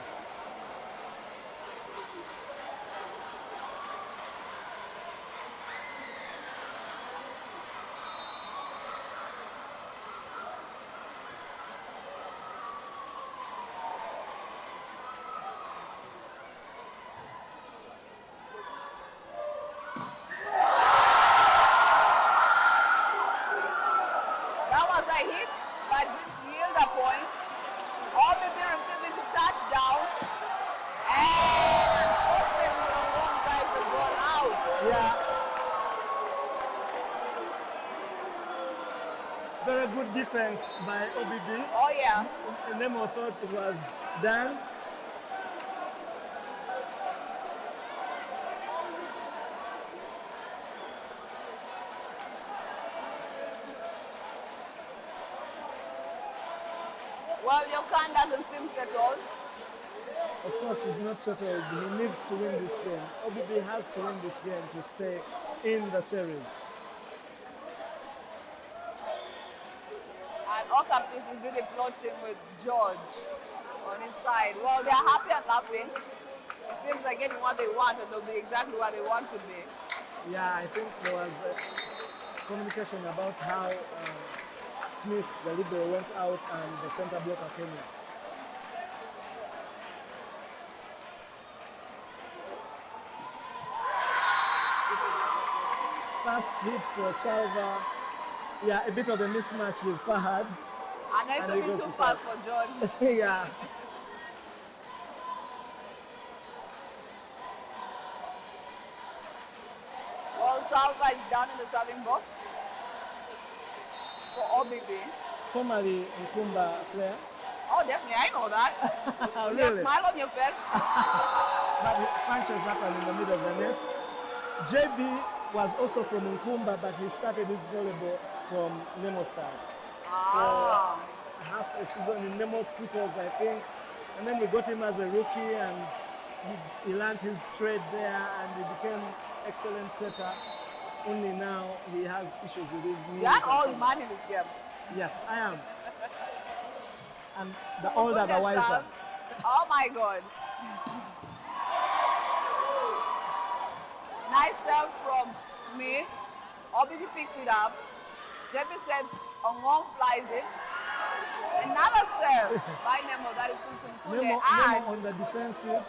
Very good defense by OBB. Oh yeah. Nemo thought it was done. Well, your can doesn't seem settled. Of course, he's not settled. He needs to win this game. OBB has to win this game to stay in the series. And Okampis is really plotting with George on his side. Well, they're happy and laughing. It seems they're getting what they want and they'll be exactly what they want to be. Yeah, I think there was communication about how Smith, the libero, went out and the center blocker came in. First hit for Salva. Yeah, a bit of a mismatch with Fahad. And it's a bit too fast for George. Yeah. Well, Salva is down in the serving box for OBB. Formerly Nkumba player. Oh, definitely, I know that. Really? With a smile on your face. But the punches happened in the middle of the net. JB was also from Nkumba, but he started his volleyball from Nemo Stars. Ah. For half a season in Nemo Scooters, I think. And then we got him as a rookie and he learned his trade there and he became excellent setter. Only now he has issues with his knees. You're an old man in this game. Yes, I am. And the older, the wiser. Oh my God. Nice serve from Smith. OBB picks it up. JP sets, Ongong flies it. Another serve by Nemo that is good to Mkunde. Nemo on the defensive.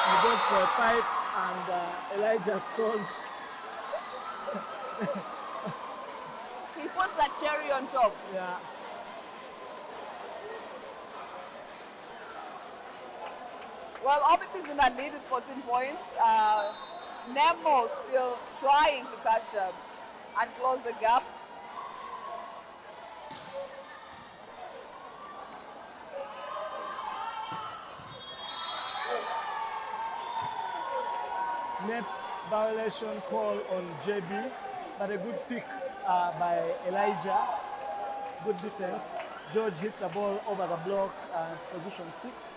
He goes for a pipe and Elijah scores. He puts that cherry on top. Yeah. Well, OBB is in that lead with 14 points. Nemo still trying to catch up and close the gap. Net violation call on JB, but a good pick by Elijah. Good defense. George hit the ball over the block and position 6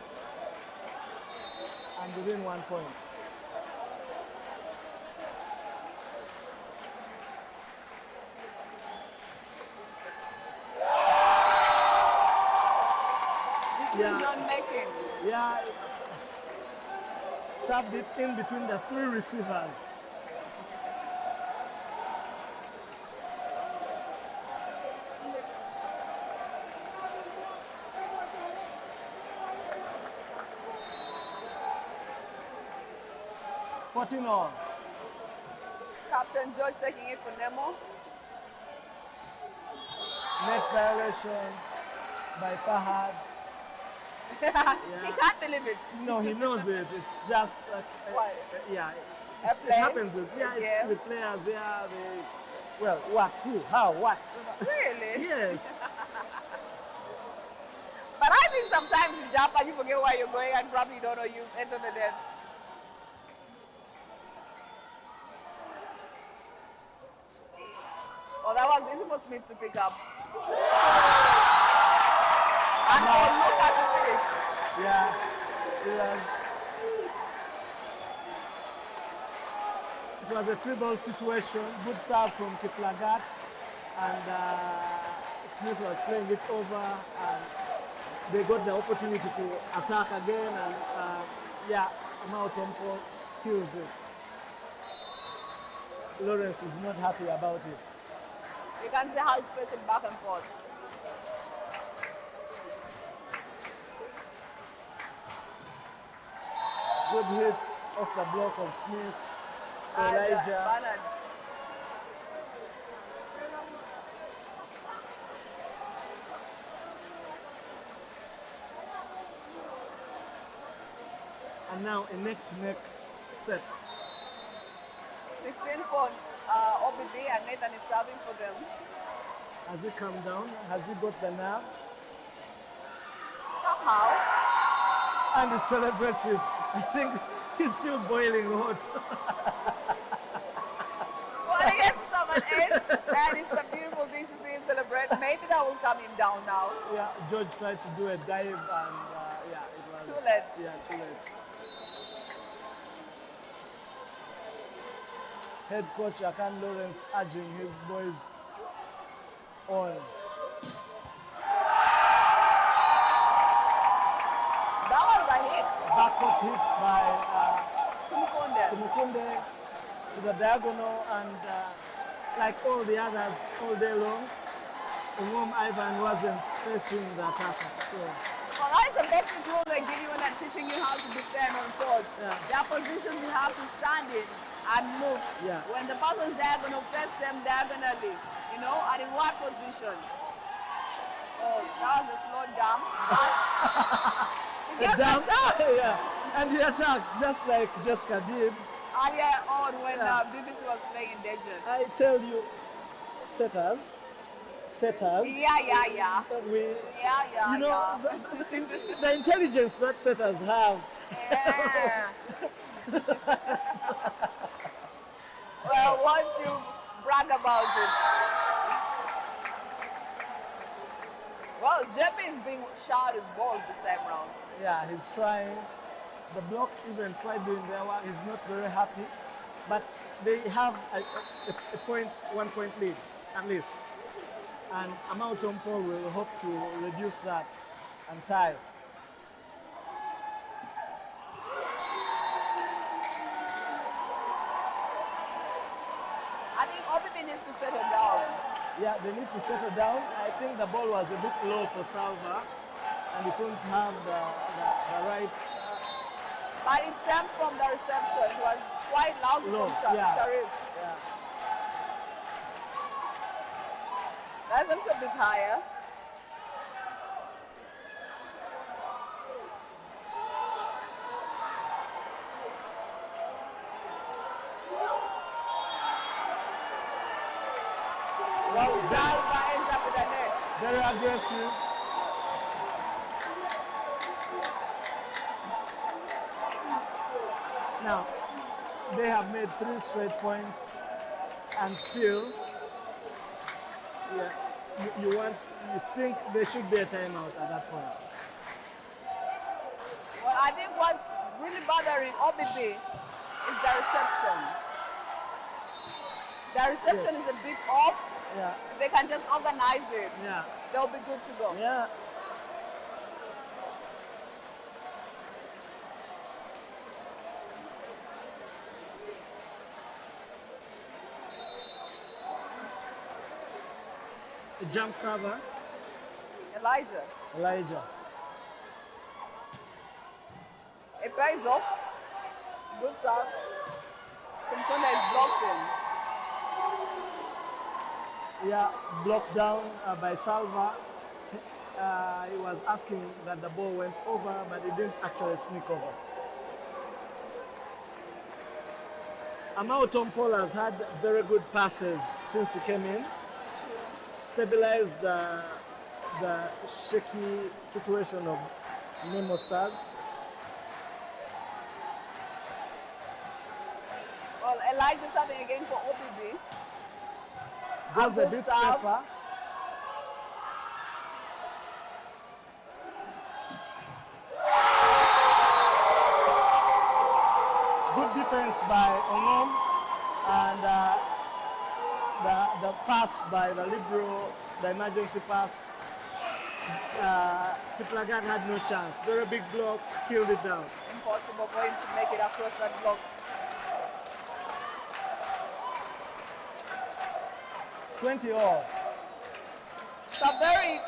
and within 1 point. Making. Yeah, served it in between the 3 receivers. all. Captain George taking it for Nemo. Net violation by Fahad. Yeah. He can't believe it. No, he knows it. It's just yeah. It happens with with players. Yeah, they what, who, how, what? Really? Yes. But I think sometimes you jump and you forget where you're going and probably you don't know you enter the net. Oh, that was easy for Smith to pick up. And look at the finish. Yeah, it was a 3-ball situation. Good serve from Kiplagat, and Smith was playing it over, and they got the opportunity to attack again, and Mao Tempo kills it. Lawrence is not happy about it. You can see how he's pacing back and forth. Good hit off the block of Smith. Elijah. And now a neck-to-neck set. 16 for OBB, and Nathan is serving for them. Has he come down? Has he got the nerves? Somehow. And he celebrates it. I think he's still boiling hot. Well, I guess it's 7-8, and it's a beautiful thing to see him celebrate. Maybe that will calm him down now. Yeah, George tried to do a dive, and it was too late. Yeah, too late. Head coach Akan Lawrence urging his boys on. That was a hit. Backcourt hit by Tumukunde to the diagonal, and like all the others all day long, Ngom Ivan wasn't facing the attacker. So. Well, that is the basic rule they give you when they're teaching you how to defend on court. Yeah. There are positions you have to stand in and move. Yeah. When the person's diagonal, face them diagonally, and in what position. Oh, that was a slow jump. A jump, yeah. And he attacked just like Jessica did. Earlier on when BBC was playing in Dejan. I tell you, setters. Yeah. The intelligence that setters have. Yeah. Well, won't you brag about it? Well, JP is being shot with balls this time round. Yeah, he's trying. The block isn't quite doing their work. He's not very happy. But they have a 1 point lead, at least. And Amau Tompo will hope to reduce that and tie. I think OBB needs to settle down. Yeah, they need to settle down. I think the ball was a bit low for Salva, and he couldn't have the right But it stemmed from the reception. It was quite lousy low. from Yeah. Sharif. Yeah. That's a little bit higher. Well, Salva ends up with the net. Very aggressive. Now, they have made 3 straight points, and still, yeah, you think there should be a timeout at that point. Well, I think what's really bothering OBB is the reception. The reception Yes. is a bit off. Yeah, If they can just organize it, yeah, they'll be good to go. yeah. A jump server, Elijah. It pays off. Good serve. Timkunda is blocked in. Yeah, blocked down by Salva. He was asking that the ball went over, but it didn't actually sneak over. Amao Tompol has had very good passes since he came in. Stabilized the shaky situation of Nemo Stars. Well, Elijah serving again for OBB. Goes a good bit serve. safer. Good defense by Ongom, and the pass by the libero, the emergency pass. Kiplagat had no chance. Very big block, killed it down. Impossible for him to make it across that block. 20 all. It's a very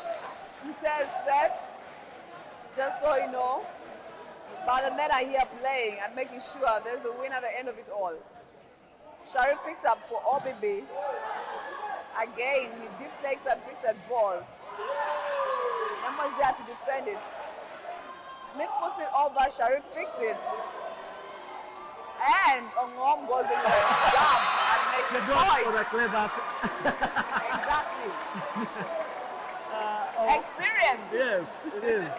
intense set, just so you know. But the men are here playing and making sure there's a win at the end of it all. Sharif picks up for OBB. Again, he deflects and picks that ball. Nemo's there to defend it. Smith puts it over, Sharif picks it. And Ongom goes in the jump and makes The the dog for point. the clever. Exactly. Experience. Yes, it is.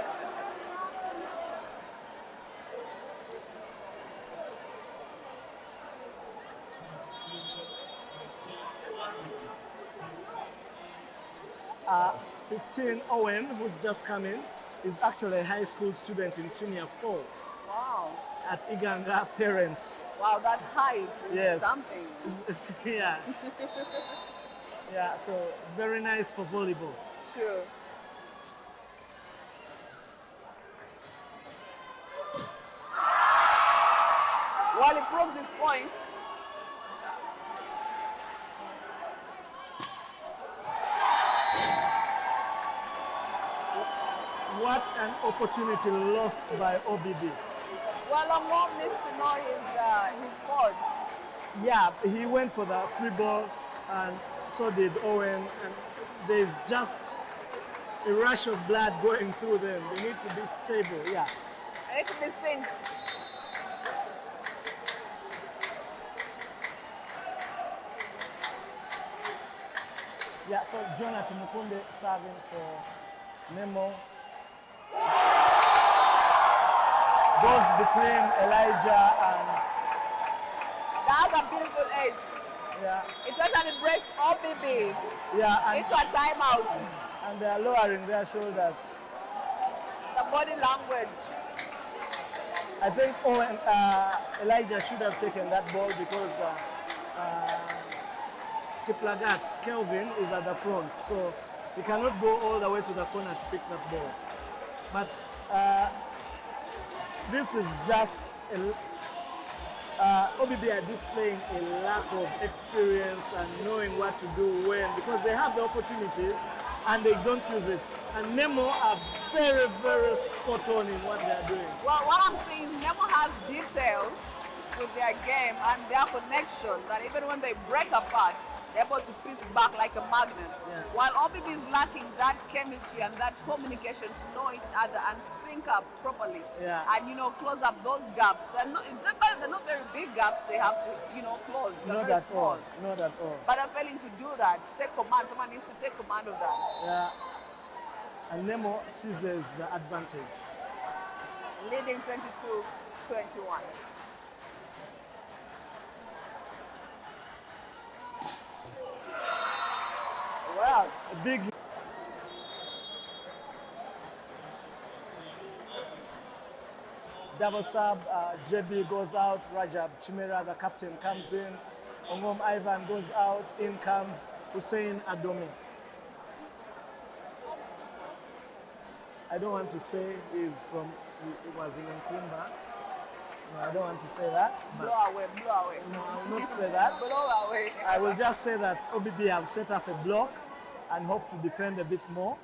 Uh, 15 Owen, who's just come in, is actually a high school student in senior 4 Wow. at Iganga Parents. Wow, that height is Yes. something. Yeah. Yeah, so very nice for volleyball. True. While he proves his point, What an opportunity lost by OBB. well, Ongom needs to know his chords. Yeah, he went for the free ball, and so did Owen, and there's just a rush of blood going through them. They need to be stable, yeah. I need to be synced. Yeah, so Jonathan Mukunde serving for Nemo. Goes between Elijah and, That's a beautiful ace. yeah, It actually breaks OBB yeah, into a timeout. and they're lowering their shoulders. The body language. I think Owen, Elijah should have taken that ball because Kiplagat, Kelvin, is at the front, so he cannot go all the way to the corner to pick that ball. But this is just OBB are displaying a lack of experience and knowing what to do when, because they have the opportunities and they don't use it. And Nemo are very, very spot on in what they are doing. Well, what I'm saying is Nemo has detail with their game and their connection that even when they break apart, they're able to piece back like a magnet. Yeah. While OBB is lacking that chemistry and that communication to know each other and sync up properly. Yeah. And close up those gaps. They're not very big gaps they have to, close. They're Not very at small. all. Not at all. But they're failing to do that. Take command. Someone needs to take command of that. Yeah. And Nemo seizes the advantage. Leading 22-21. Well, a big double sub. JB goes out. Rajab Chimera, the captain, comes in. Ongom Ivan goes out. In comes Hussein Adome. I don't want to say he was in Nkumba. No, I don't want to say that. Blow away. No, I will not say that. Blow away. I will just say that OBB have set up a block and hope to defend a bit more.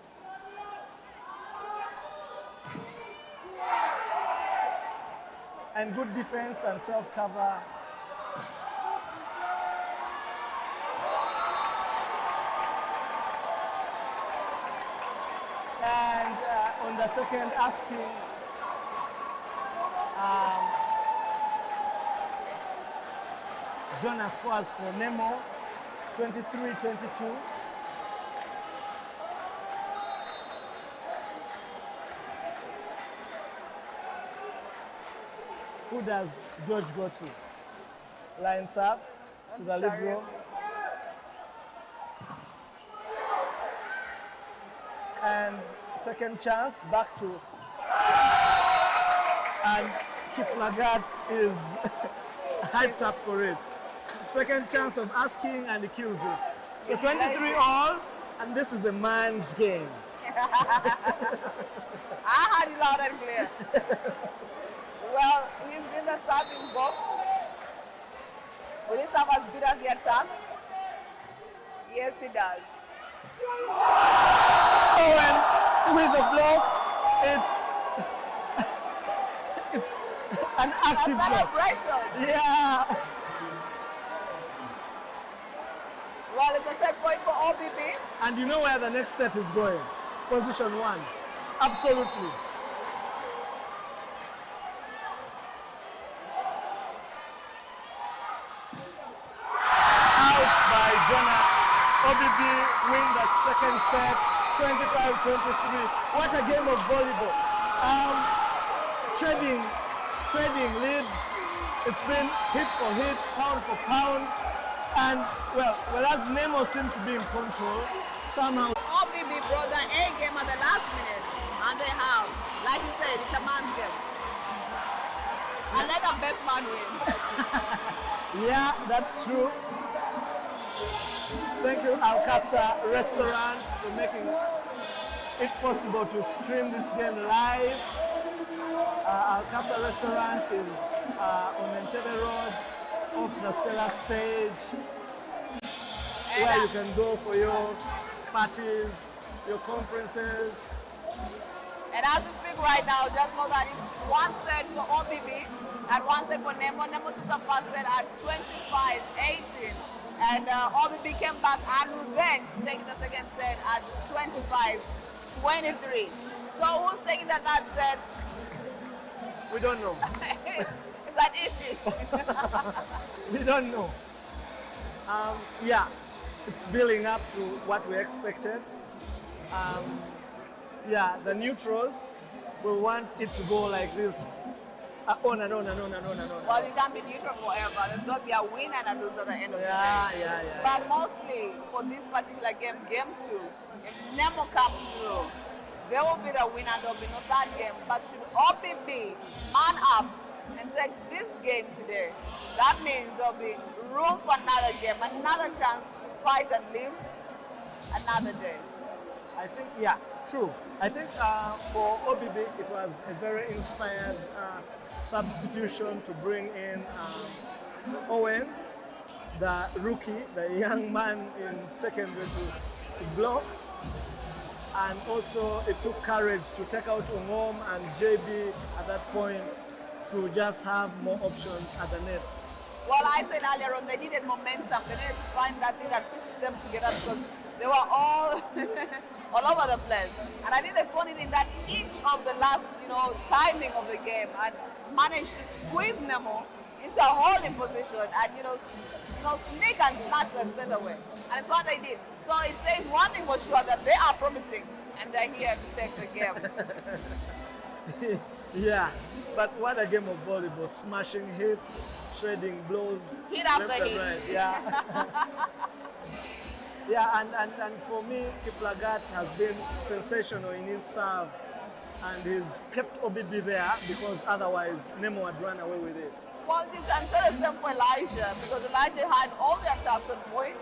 And good defense and self-cover. And on the second asking, Jonas scores for Nemo, 23-22. Who does George go to? Lines up to the libero. And second chance, back to, and Kiplagat is hyped up for it. Second chance of asking and he kills it. So 23 all, and this is a man's game. I had it loud and clear. Well, he's in the serving box. Will he serve as good as he attacks? Yes, he does. Oh, and with the block, it's an active block. Yeah. Well, it's a set point for OBB. And you know where the next set is going? Position 1. Absolutely. Out by Jonah. OBB win the second set, 25-23. What a game of volleyball. Trading leads. It's been hit for hit, pound for pound. And, well, whereas Nemo seemed to be in control, somehow OBB brought the A game at the last minute. And they have, like you said, it's a man's game. And let the best man win. Yeah, that's true. Thank you, Alcasa Restaurant, for making it possible to stream this game live. Alcasa Restaurant is on Entebbe Road, off the Stella stage, where you can go for your parties, your conferences. And as we speak right now, just know that it's one set for OBB and one set for Nemo. Nemo took the first set at 25-18. And OBB came back and revenge, taking the second set at 25-23. So who's taking the third set? We don't know. It's an issue. We don't know. Yeah, it's building up to what we expected. Yeah, the neutrals, we want it to go like this. On and on and on and on and on. Well, you can't be neutral forever. There's got to be a winner and a loser at the end of the day. Yeah. But mostly for this particular game, game 2, if Nemo comes through, they will be the winner. There will be no third game. But should OBB man up and take this game today, that means there will be room for another game, another chance to fight and live another day. I think, yeah, true. I think for OBB, it was a very inspired substitution to bring in Owen, the rookie, the young man in secondary to block. And also it took courage to take out Ungom and JB at that point to just have more options at the net. Well, I said earlier on, they needed momentum. They needed to find that thing that pieces them together because they were all all over the place. And I think they found it in that each of the last, timing of the game and managed to squeeze Nemo into a holding position and, sneak and snatch that set away. And it's what they did. So it says one thing for sure, that they are promising and they're here to take the game. Yeah, but what a game of volleyball. Smashing hits, trading blows. Hit after left and hit. right. Yeah. Yeah, and for me, Kiplagat has been sensational in his serve. And he's kept OBB there because otherwise Nemo had run away with it. Well, you can say the same for Elijah because Elijah had all the attacks on point,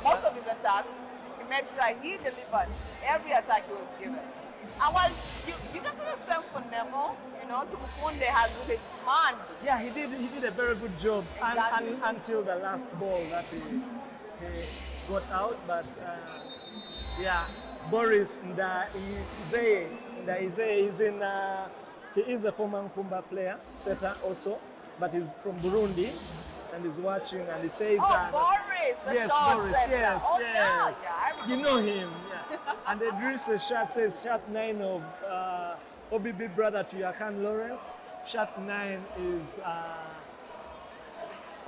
most of his attacks. He made sure he delivered every attack he was given. And well, you can say the same for Nemo. Tumukunde has really man. Yeah, he did a very good job Exactly. until the last ball that he got out. But yeah, Boris Ndaize is in. He is a former Nkumba player, setter also, but he's from Burundi and he's watching and he says that. Boris, the Yes, short Boris, setter. yes, Oh, yes. yeah, I remember. You know him, yeah. And Idris' shot says shot 9 of OBB brother to Yakan Lawrence. Shot 9 is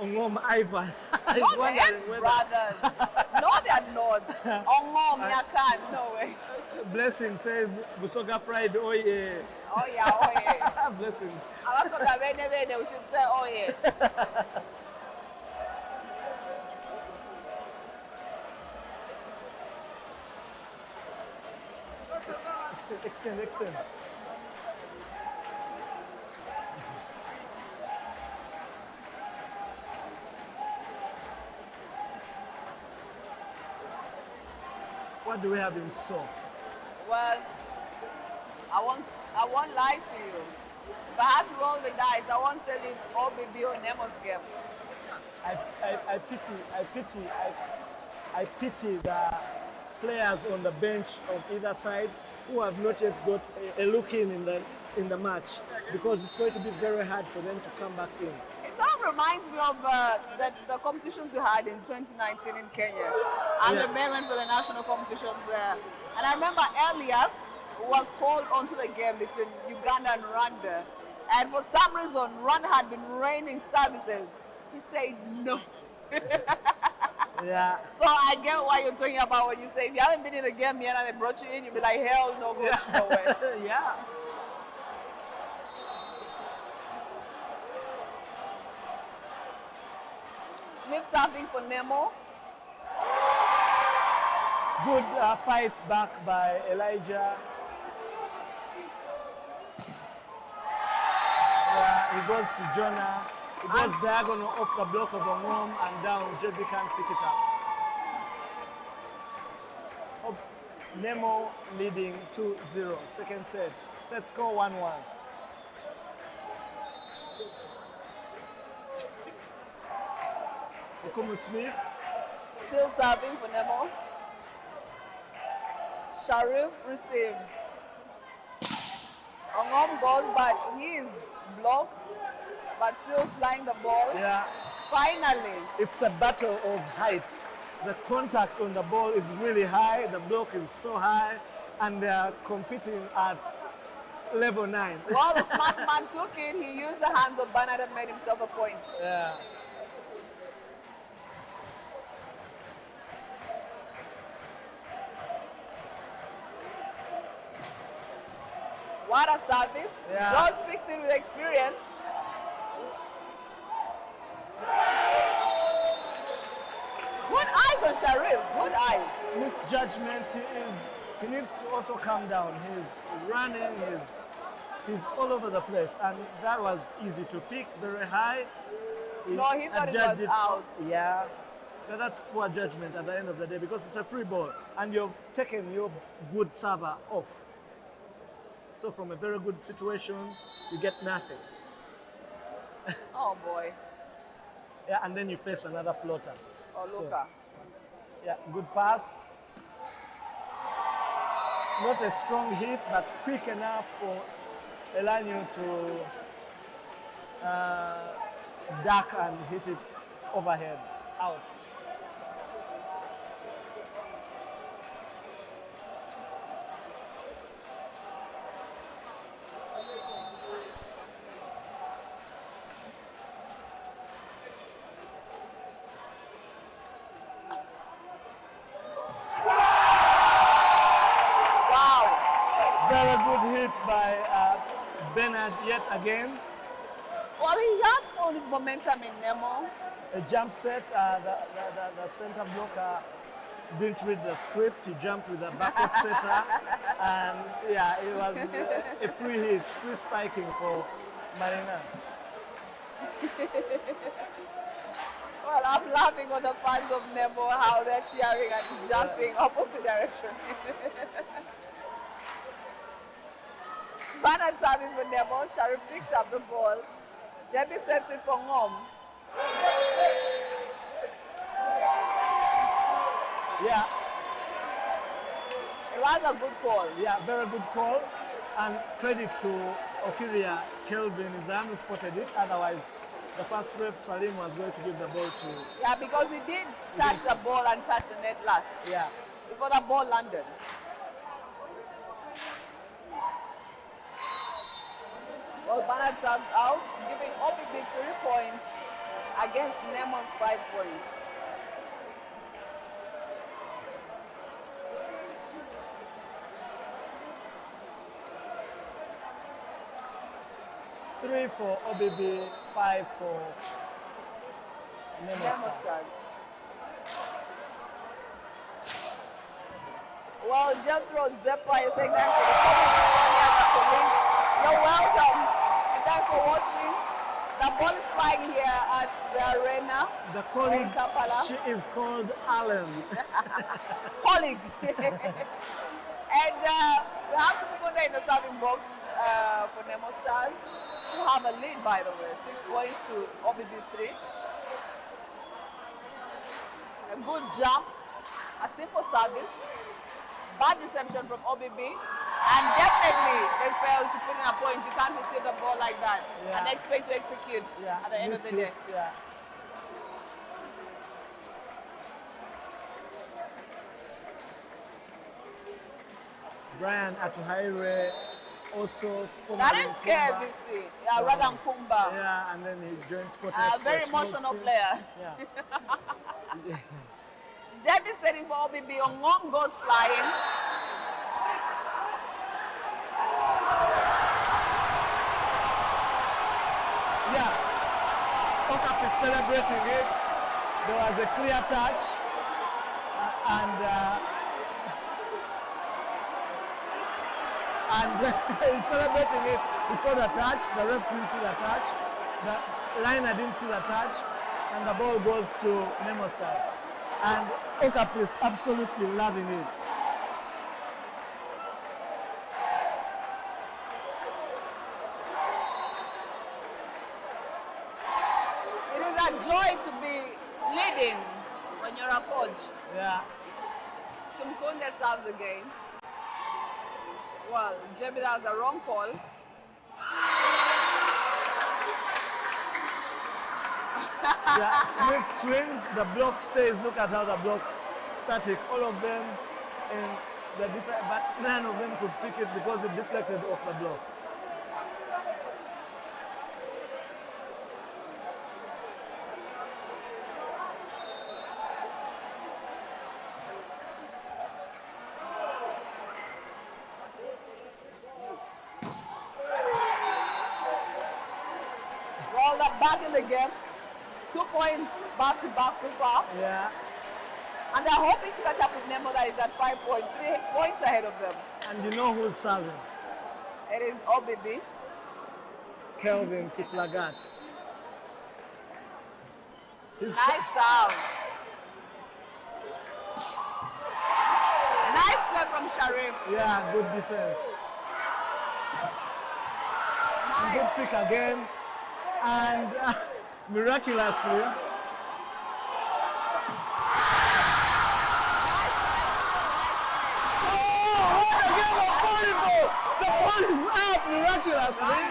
Ongom Ivan. He's No, wondering they're whether- brothers. No, they're not. Ongom, Yakan, no way. Blessing says Busoga Pride, oh yeah. Oh yeah, oh yeah. Blessing. Abasoga bene, we should say oh yeah. Extend. What do we have in store? Well, I won't lie to you. If I had to roll the dice, I won't tell you it's OBB or Nemo's game. I pity the players on the bench of either side who have not yet got a look in the match because it's going to be very hard for them to come back in. It sort of reminds me of the competitions we had in 2019 in Kenya. And the men went for the national competitions there. And I remember Elias was called onto the game between Uganda and Rwanda. And for some reason, Rwanda had been raining services. He said no. Yeah. So I get what you're talking about when you say if you haven't been in the game yet and they brought you in, you'll be like, hell no, coach, no way. Yeah. Smith serving for Nemo. Good fight back by Elijah. He goes to Jonah. He goes diagonal off the block of Ongom and down. JB can't pick it up. Oh, Nemo leading 2-0. Second set. Set score 1-1. Okumu Smith. Still serving for Nemo. Sharif receives. Ongom goes, but he's blocked, but still flying the ball. Yeah. Finally. It's a battle of height. The contact on the ball is really high, the block is so high, and they are competing at level 9. Well, the smart man took it, he used the hands of Bernard and made himself a point. Yeah. What a service. Yeah. George picks it with experience. Good eyes on Sharif, good eyes. Misjudgment, he needs to also calm down. He's running, he's all over the place, and that was easy to pick, very high. No, he thought it adjudged was out. Yeah. But that's poor judgment at the end of the day because it's a free ball and you've taken your good server off. So from a very good situation, you get nothing. Oh boy. Yeah, and then you face another floater. Oh, So, Luca. yeah, good pass. Not a strong hit, but quick enough for Elanio to duck and hit it overhead, out. Wow. Very good hit by Bernard yet again. Well, he has found his momentum in Nemo. A jump set, the center blocker didn't read the script. He jumped with a backward setter, and yeah, it was a free hit, free spiking for Marina. Well, I'm laughing on the fans of Nemo, how they're cheering and jumping opposite direction. Bernard serving for Nemo. Sharif picks up the ball. Jebby sets it for Ngom. Yeah, It was a good call. yeah, very good call, and credit to Okiria Kelvin Izan who spotted it. Otherwise, the first ref Salim was going to give the ball to. Yeah, because he did touch the ball and touch the net last. Yeah, Before the ball landed. Well, Bernard serves out, giving OBB 3 points against Nemo's 5 points. three for OBB, 5 for Nemo Nemo Stars. Stars. Well, Jethro Zeppa is saying thanks for the comment. You're welcome. And thanks for watching. The ball is flying here at the arena. The colleague, in Kampala. she is called Alan. Colleague. And we have Mukunda in the serving box for Nemo Stars, who have a lead, by the way, 6 points to OBB's 3. A good jump, a simple service, bad reception from OBB, and definitely they failed to put in a point. You can't receive the ball like that and expect to execute at the end of the day. Yeah. Brian Atuhaire also. That is KBC, yeah, rather than Kumba. Yeah, and then he joined Sporting. A very emotional player. Yeah. Jeb is setting for OBB. Ongong goes flying. Yeah. Okap is celebrating it. There was a clear touch. And he's celebrating it. He saw the touch. The refs didn't see the touch. The liner didn't see the touch. And the ball goes to Nemo Stars. And Okap is absolutely loving it. It is a joy to be leading when you're a coach. Yeah. Tumkunde serves again. Well, Jebi, that was a wrong call. Yeah, Smith swings, the block stays. Look at how the block static. All of them in the different, but none of them could pick it because it deflected off the block. Well, they're back in the game. 2 points back to back so far. Yeah. And they're hoping to catch up with Nemo that is at 5 points, 3 points ahead of them. And you know who's serving? It is OBB. Kelvin Kiplagat. Nice serve. Nice play from Sharif. Yeah, good defense. Nice. Good pick again. And miraculously, the ball is up miraculously.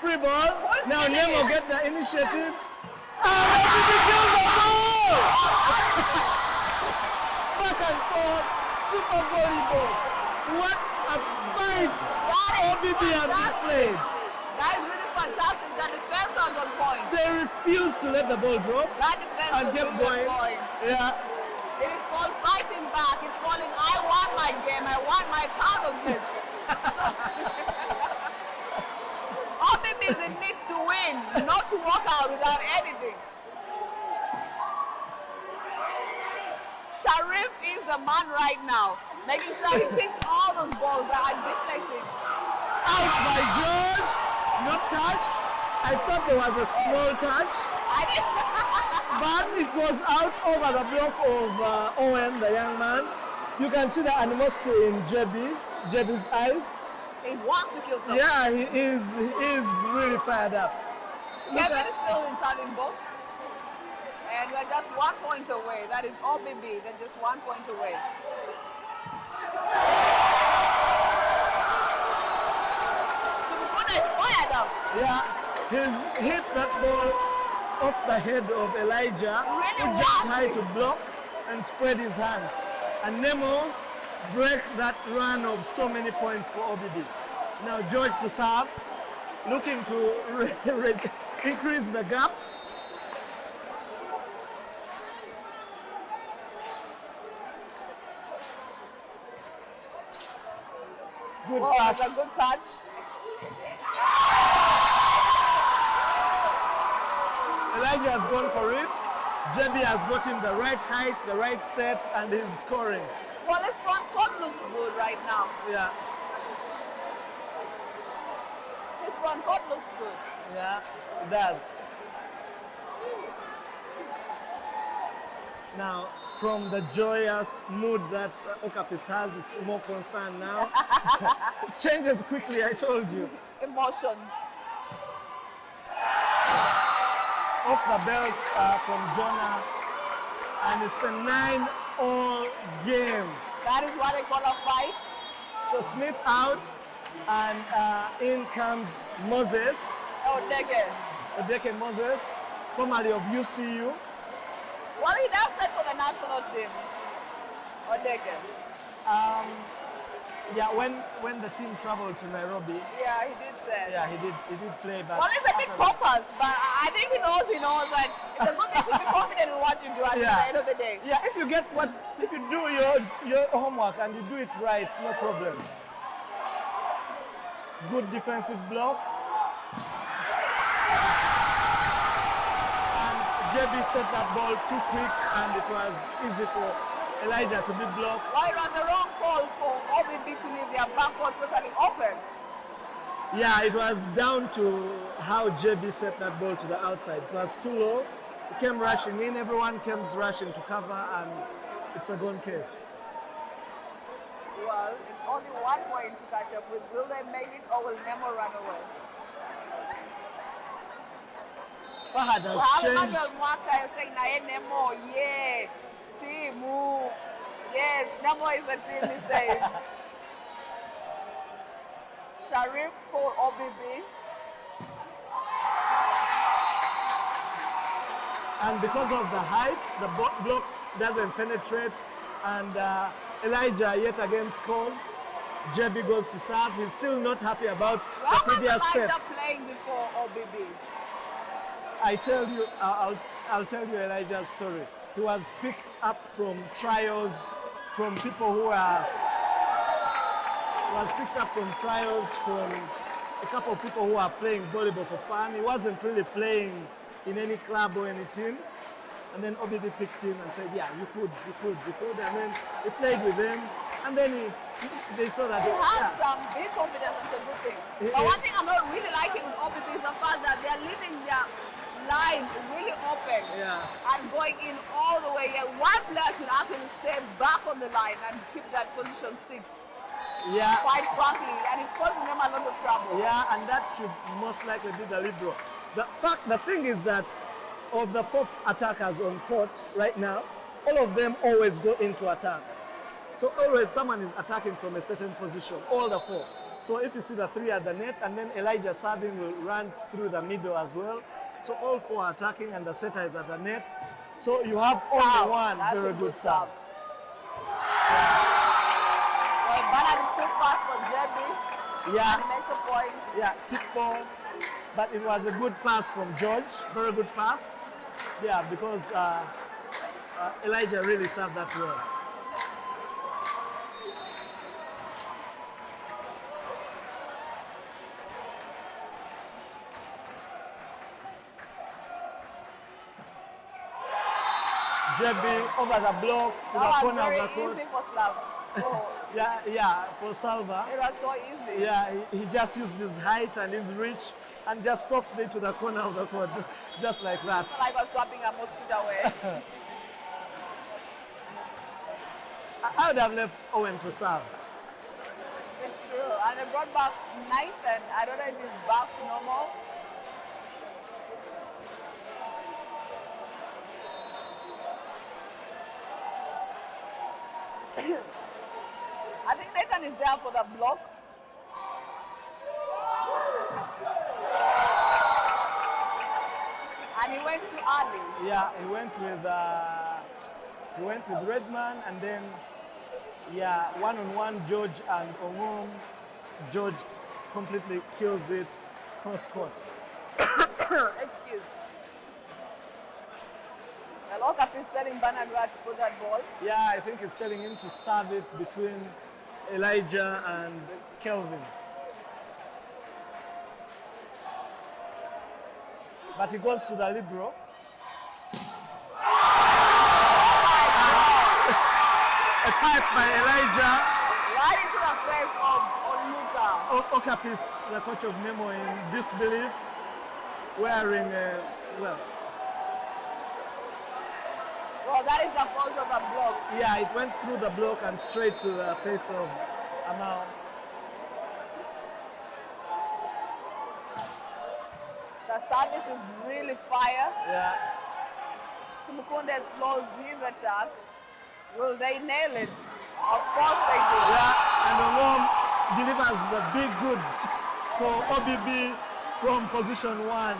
Free ball. Now Nemo get the initiative. And OBB kills the ball! Back and forth, super volleyball. What a fight OBB has displayed. That is really fantastic. The defense was on point. They refused to let the ball drop. That defense and was kept really going. on point. Yeah. It is called fighting back. It's calling, I want my game. I want my part of this. OBB needs to win, not to walk out without anything. Sharif is the man right now, making sure he picks all those balls that are deflected. Out by George, not touched. I thought there was a small touch, but it was out over the block of Owen, the young man. You can see the animosity in JB's eyes. He wants to kill someone. Yeah, he is really fired up. Kevin is still in serving box. And we're just 1 point away. That is OBB. They're just 1 point away. Tubukuna is fired up. Yeah, he's hit that ball off the head of Elijah, who jumped high to block and spread his hands. And Nemo break that run of so many points for OBB. Now George to serve, looking to increase the gap. Good pass. That's a good catch. Elijah has gone for it. JB has got him the right height, the right set, and he's scoring. Well, his front court looks good right now. Yeah. His front court looks good. Yeah, it does. Now, from the joyous mood that Okapis has, it's more concern now. It changes quickly, I told you. Emotions. Off the belt from Jonah, and it's a 9-all game. That is what they call a fight. So Smith out, and in comes Moses. Odeke Moses, formerly of UCU. Well, he does set for the national team. Odeke. Yeah, when the team traveled to Nairobi. Yeah, he did say. Yeah, he did play back. Well, it's a bit pompous, but I think he knows that it's a good thing to be confident in what you do at the end of the day. Yeah, if you do your homework and you do it right, no problem. Good defensive block. And JB set that ball too quick, and it was easy for Elijah to be blocked. Well, it was a wrong call for OBB to leave their backcourt totally open. Yeah, it was down to how JB set that ball to the outside. It was too low. He came rushing in, everyone comes rushing to cover, and it's a gone case. Well, it's only 1 point to catch up with. Will they make it, or will Nemo run away? Fahad has changed. You're saying, Nemo, yeah. Team, yes, Nemo is the team, he says. Sharif for OBB. And because of the height, the block doesn't penetrate, and Elijah yet again scores. JB goes to serve. He's still not happy about the previous set. Elijah playing before OBB? I tell you, I'll tell you Elijah's story. He was picked up from trials from people who are. He was picked up from trials from a couple of people who are playing volleyball for fun. He wasn't really playing in any club or any team. And then OBB picked him and said, yeah, you could. And then he played with them. And then they saw that he has some big confidence, and it's a good thing. But one thing I'm not really liking with OBB is the fact that they're leaving their line really open and going in all the way. Yeah, one player should actually stay back on the line and keep that position 6. Yeah. Quite frankly, and it's causing them a lot of trouble. Yeah, and that should most likely be the libero. The thing is that of the 4 attackers on court right now, all of them always go into attack. So always someone is attacking from a certain position, all the 4. So if you see the 3 at the net, and then Elijah serving will run through the middle as well. So all 4 are attacking, and the setter is at the net. So you have only one very good serve. Well, Bernard is still pass for Jebby. Yeah. And he makes a point. Yeah, tip ball. But it was a good pass from George, very good pass. Yeah, because Elijah really served that well. Jebby over the block to the corner of the court. Easy for Slav. Oh. Yeah, for Salva. It was so easy. Yeah, he just used his height and his reach and just softly to the corner of the court, just like that. It's like I was swapping a mosquito away. I would have left Owen to serve. It's true. And they brought back Nathan. I don't know if he's back to normal. I think Nathan is there for the block. And he went to Ali. Yeah, he went with Redman, and then one-on-one George and Ongom. George completely kills it cross court. Excuse. Lokap is telling Bernard where to put that ball. Yeah, I think he's telling him to serve it between Elijah and Kelvin. But he goes to the libero. A pipe by Elijah. Right into the face of Oluka. Okapis, the coach of Nemo, in disbelief, wearing, Well, that is the fault of the block. Yeah, it went through the block and straight to the face of Amal. The service is really fire. Yeah. Tumukunde slows his attack. Will they nail it? Of course they do. Yeah, and Ongom delivers the big goods for OBB from position 1.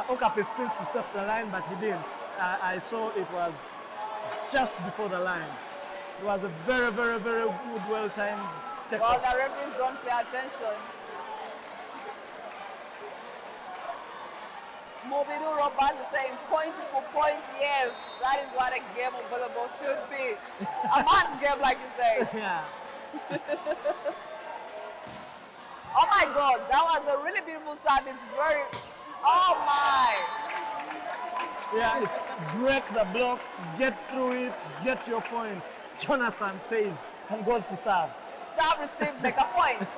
Okapi still to step the line, but he didn't. I saw it was just before the line. It was a very, very, very good, well-timed tackle. Well, the referees don't pay attention. Mobidu Roberts is saying point for point, yes. That is what a game of volleyball should be. A man's game, like you say. Yeah. Oh my God, that was a really beautiful service. Very, oh my. Yeah, it's break the block, get through it, get your point. Jonathan says and goes to serve. Serve received, make a point.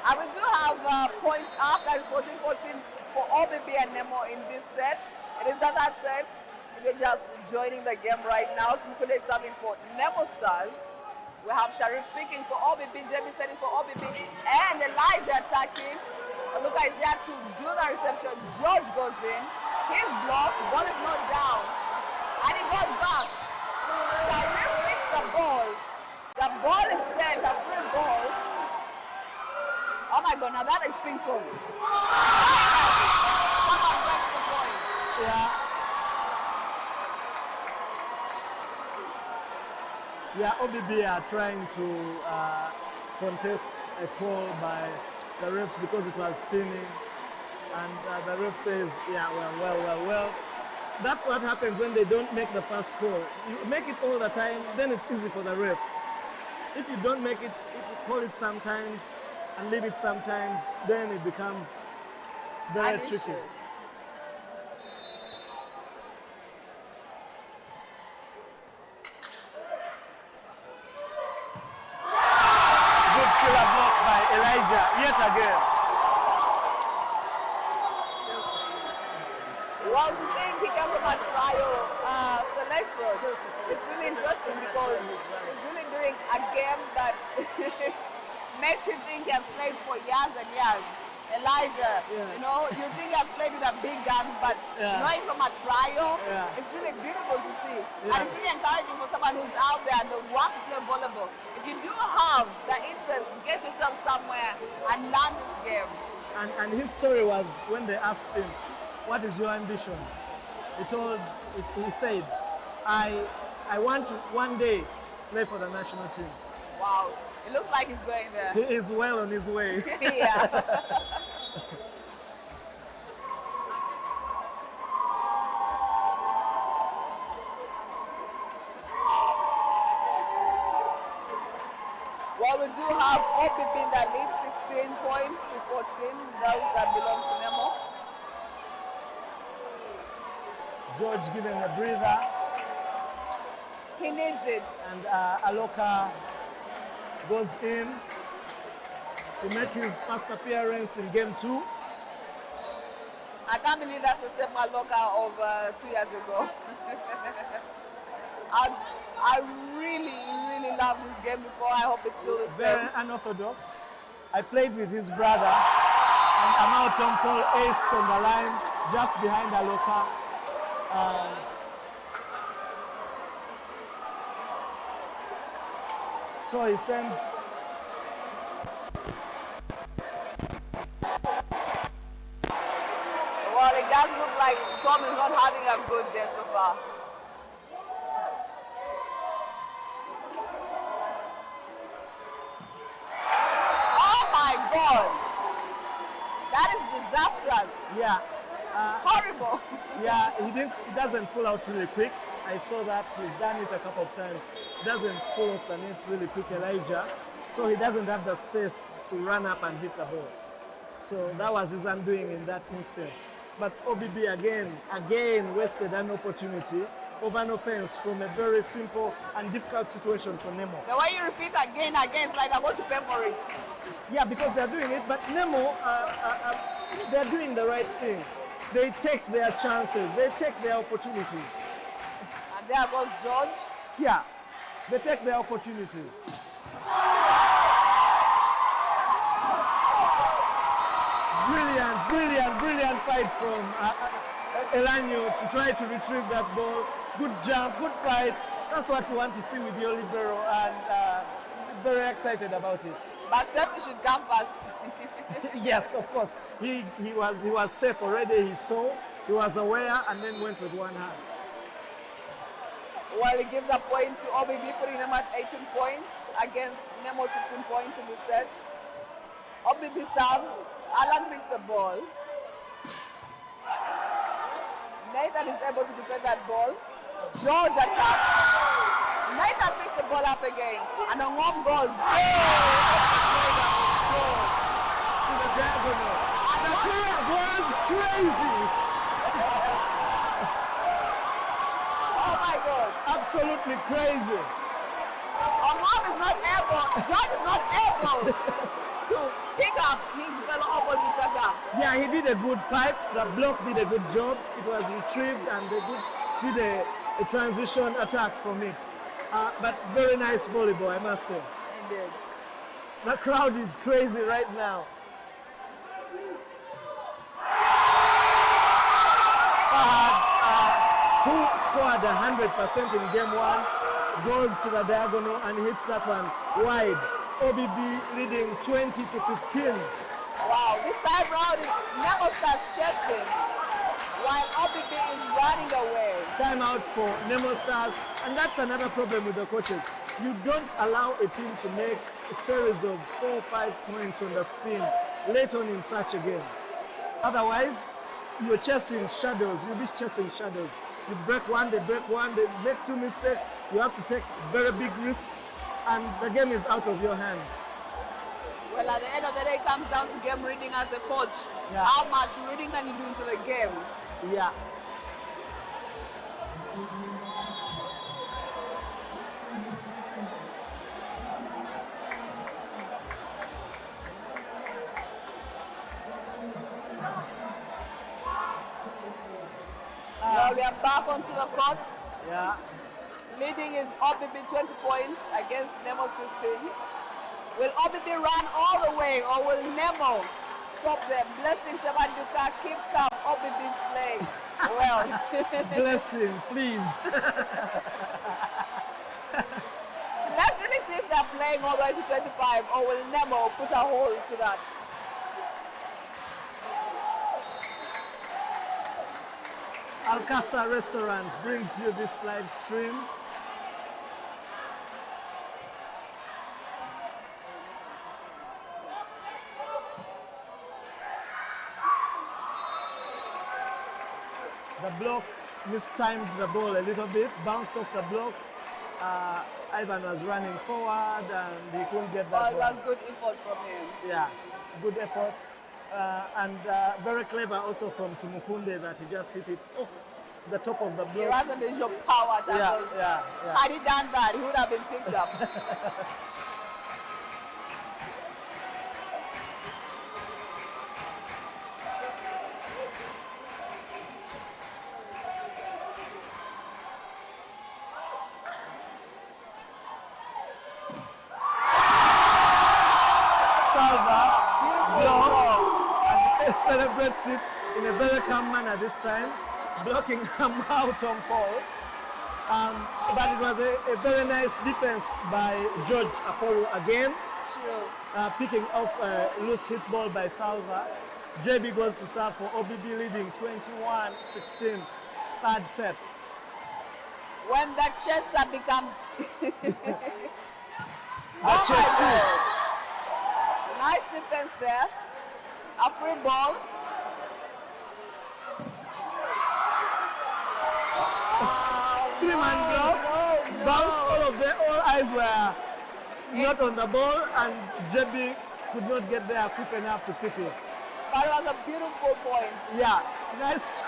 And we do have points up, that is 14-14 for OBB and Nemo in this set. It is the third set. If you're just joining the game right now, Tumukunde is serving for Nemo Stars. We have Sharif picking for OBB, Jamie setting for OBB, and Elijah attacking. Luka is there to do the reception. George goes in. His block, ball is not down. And he goes back. Sharif picks the ball. The ball is set, a free ball. Oh my God, now that is ping pong. Someone breaks the point. Yeah. Yeah, OBB are trying to contest a call by the refs because it was spinning. And the ref says, yeah, well. That's what happens when they don't make the first call. You make it all the time, then it's easy for the ref. If you don't make it, if you call it sometimes, and leave it sometimes, then it becomes very tricky. Good killer block by Elijah, yet again. Well, to think he came from a trial selection, it's really interesting because he's really doing a game that makes him think he has played for years and years. Elijah, you know, you think he has played with the big guns, but knowing from a trial, it's really beautiful to see. And it's really encouraging for someone who's out there and wants to play volleyball. If you do have the interest, get yourself somewhere and learn this game. And his story was when they asked him, what is your ambition? He said, I want to one day play for the national team. Wow, it looks like he's going there. He is well on his way. Yeah. Well, we do have OPP in the lead, 16 points to 14, those that belong to Nemo. George giving a breather. He needs it. And Aloka goes in to make his first appearance in game 2. I can't believe that's the same Aloka of 2 years ago. I really loved this game before. I hope it's still the same. Very unorthodox. I played with his brother, and Amao Tompol aced on the line just behind Aloka. So he sends well, it does look like Tom is not having a good day so far. Oh my God! That is disastrous. yeah. Horrible. Yeah, he doesn't pull out really quick. I saw that he's done it a couple of times. He doesn't pull off the net really quick, Elijah. So he doesn't have the space to run up and hit the ball. So that was his undoing in that instance. But OBB again wasted an opportunity of an offense from a very simple and difficult situation for Nemo. The way you repeat again, it's like I'm going to pay for it. Yeah, because they're doing it, but Nemo, they're doing the right thing. They take their chances, they take their opportunities. And there goes George. Yeah, they take their opportunities. Brilliant fight from Elanio to try to retrieve that ball. Good jump, good fight. That's what you want to see with the Olivero, and very excited about it. But safety should come first. Yes, of course. He was safe already. He saw, he was aware, and then went with one hand. Well, it gives a point to OBB, putting them at 18 points against Nemo's 15 points in the set. OBB serves. Alan picks the ball. Nathan is able to defend that ball. George attacks. Nathan picks the ball up again. And the one goes. To the diagonal. The crowd was crazy. Oh my God. Absolutely crazy. Omar is not able. George is not able to pick up his fellow opposite attack. Yeah, he did a good pipe. The block did a good job. It was retrieved, and they did a transition attack from it. But very nice volleyball, I must say. Indeed. The crowd is crazy right now. Who scored 100% in game 1 goes to the diagonal and hits that one wide. OBB leading 20 to 15. Wow, this time round is Nemo Stars chasing while OBB is running away. Timeout for Nemo Stars, and that's another problem with the coaches. You don't allow a team to make a series of 4 or 5 points on the spin late on in such a game. Otherwise, you're chasing shadows. You'll be chasing shadows. You break one, they break one, they make 2 mistakes. You have to take very big risks, and the game is out of your hands. Well, at the end of the day, it comes down to game reading as a coach. Yeah. How much reading can you do into the game? Yeah. Well, we are back onto the court. Yeah. Leading is OBB 20 points against Nemo's 15. Will OBB run all the way or will Nemo stop them? Blessing Sebaduka, keep calm. OBB's playing well. Blessing, please. Let's really see if they're playing all the way to 25 or will Nemo put a hold to that. Alcasa Restaurant brings you this live stream. The block mistimed the ball a little bit, bounced off the block. Ivan was running forward and he couldn't get that. Well, it was good effort from him. Yeah, good effort. And very clever also from Tumukunde that he just hit it off the top of the block. He wasn't in your power tackles. Yeah. Had he done that, he would have been picked up. Celebrates it in a very calm manner this time, blocking him out on Paul. But it was a very nice defense by George Apollo again. Sure. Picking off a loose hit ball by Salva. JB goes to serve for OBB leading 21-16, third set. When the chests have become... Nice defense there. A free ball. Three-man block. Bounce. All eyes were not on the ball, and JB could not get there quick enough to pick it. But it was a beautiful point. Yeah, nice,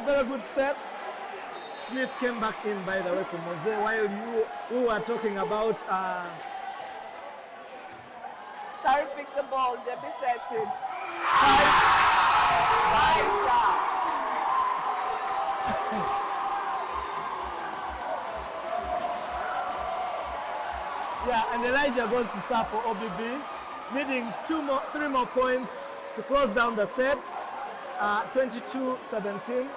very good set. Smith came back in, by the way, from Mose, while we were talking about... Serie picks the ball, JB sets it. Yeah, and Elijah goes to serve for OBB, needing three more points to close down the set. 22-17.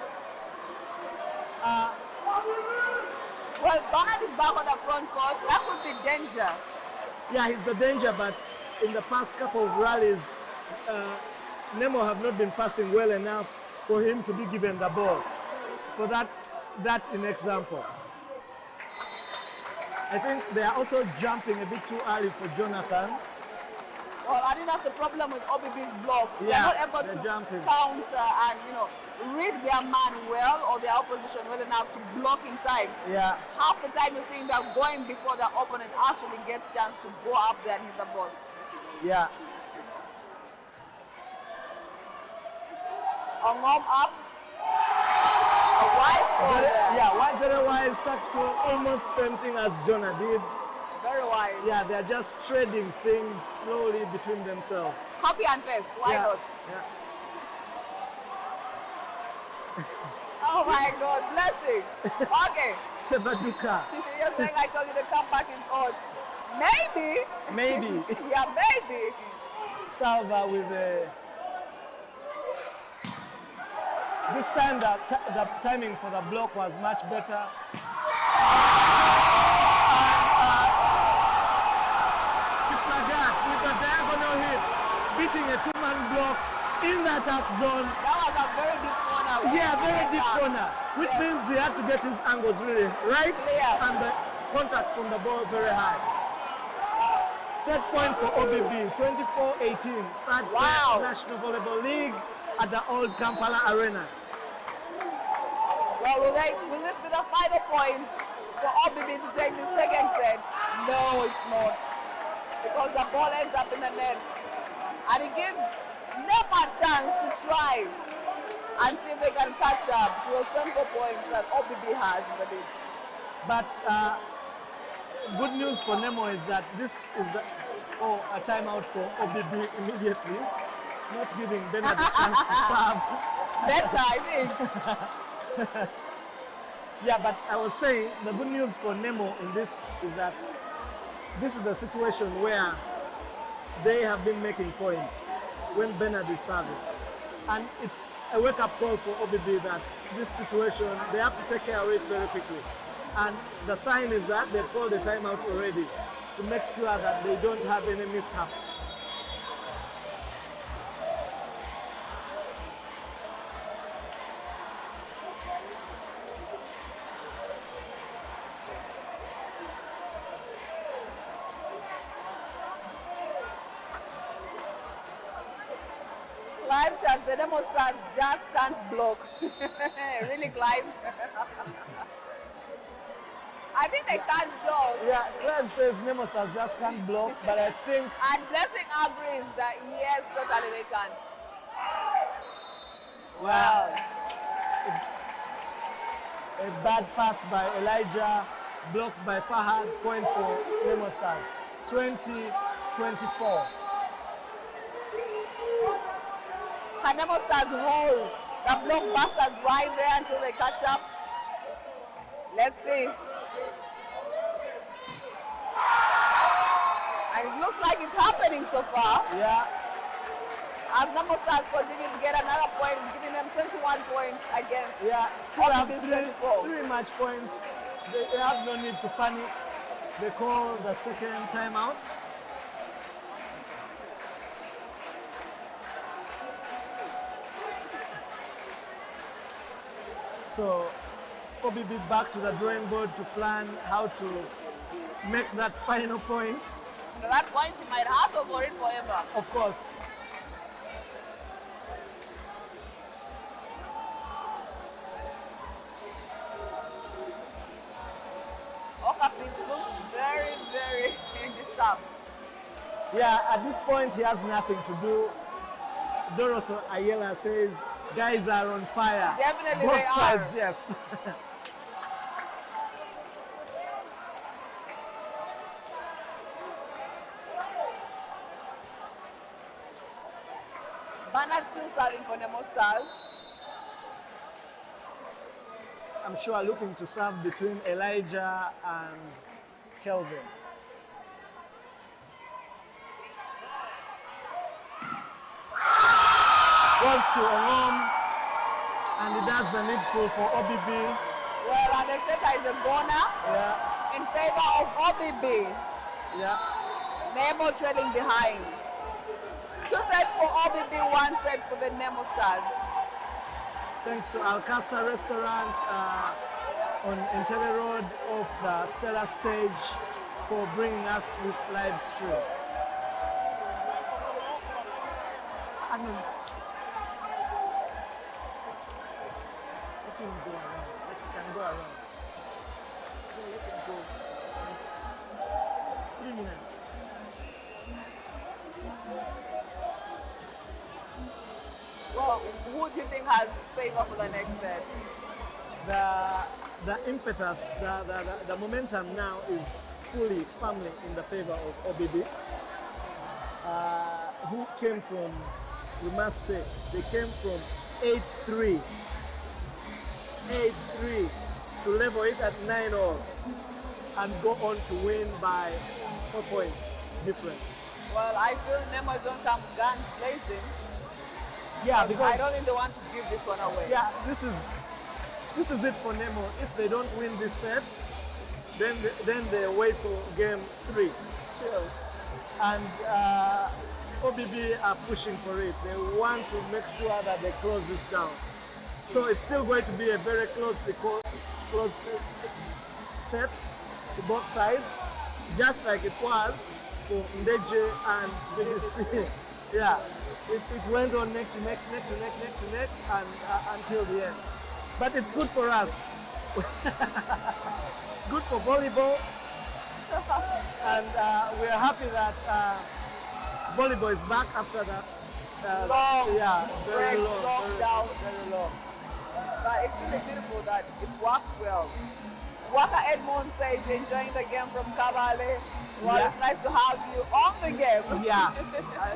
Well, Bernard is back on the front court. That could be danger. Yeah, he's the danger, but in the past couple of rallies, Nemo have not been passing well enough for him to be given the ball. For that in example. I think they are also jumping a bit too early for Jonathan. Well, I think that's the problem with OBB's block. Yeah, they're not able to jumping. counter and read their man well or their opposition well enough to block in time. Yeah. Half the time you're seeing they're going before the opponent actually gets chance to go up there and hit the ball. Yeah. Ongom up. A wise ball there. Yeah, very wise tactical, almost same thing as Jonah did. Very wise. Yeah, they're just trading things slowly between themselves. Copy and paste, why not? Yeah. Oh my God, blessing. Okay. Sebaduka. You're saying I told you the comeback is on. Maybe. Maybe. Yeah, maybe. Salva with a... This time the timing for the block was much better. With a diagonal hit, beating a two-man block in the attack zone. That was a very deep corner. Yeah, very deep corner, which means he had to get his angles really right clear. And the contact from the ball very high. Set point for OBB, 24-18, third set National Volleyball League at the old Kampala Arena. Well, will this be the final points for OBB to take the second set? No, it's not. Because the ball ends up in the net. And it gives Nemo a chance to try and see if they can catch up to those 24 points that OBB has in the league. But good news for Nemo is that this is a timeout for OBB immediately, not giving Bernard a chance to serve. Better, I think. Yeah, but I was saying the good news for Nemo in this is that this is a situation where they have been making points when Bernard is serving. And it's a wake-up call for OBB that this situation, they have to take care of it very quickly. And the sign is that they've called a timeout already to make sure that they don't have any mishaps. Clive just, the Nemo Stars just can't block. Really, Clive? I think they can't block. Yeah, Clive says Nemo Stars just can't block, but I think... And Blessing agrees that yes, totally they can't. Wow. A bad pass by Elijah, blocked by Fahad, point for Nemo Stars. 20-24. Can Nemo Stars hold the blockbusters right there until they catch up? Let's see. And it looks like it's happening so far. Yeah. As Nemo Stars continue to get another point, giving them 21 points against Still have OBB's 24. three match points. They have no need to panic. They call the second timeout. So OBB back to the drawing board to plan how to make that final point. At that point, he might hustle for it forever. Of course. Okapis looks very, very disturbed. Yeah, at this point he has nothing to do. Dorothy Ayala says, guys are on fire. Definitely Both they sides, are. yes. Bernard still serving for Nemo Stars. I'm sure looking to serve between Elijah and Kelvin. Goes to Orom, and he does the needful for OBB. Well, and the setter is a goner Yeah, in favor of OBB. yeah. Nemo trailing behind. 2 sets for OBB, 1 set for the Nemo Stars. Thanks to Alcasa Restaurant on Entebbe Road off the Stella stage for bringing us this live stream. I mean, let him go around. Let him can go around. So let him go. 3 minutes. Well, who do you think has favor for the next set? The impetus, the momentum now is fully firmly in the favor of OBB, who came from, we must say, they came from 8-3 to level it at 9-all and go on to win by 4 points difference. Well, I feel Nemo don't come guns blazing. Yeah, because I don't think they want to give this one away. yeah, this is it for Nemo. If they don't win this set, then they wait for game 3. Sure. And OBB are pushing for it. They want to make sure that they close this down. So it's still going to be a very close set to both sides, just like it was for Ndeje and BBC. Yeah, it went on neck to neck, and until the end. But it's good for us. It's good for volleyball, and we are happy that volleyball is back after that. Long very break, long, lockdown. very long. But it's really beautiful that it works well. Waka Edmond says enjoying the game from Kabale. Well, Yeah. it's nice to have you on the game. Yeah,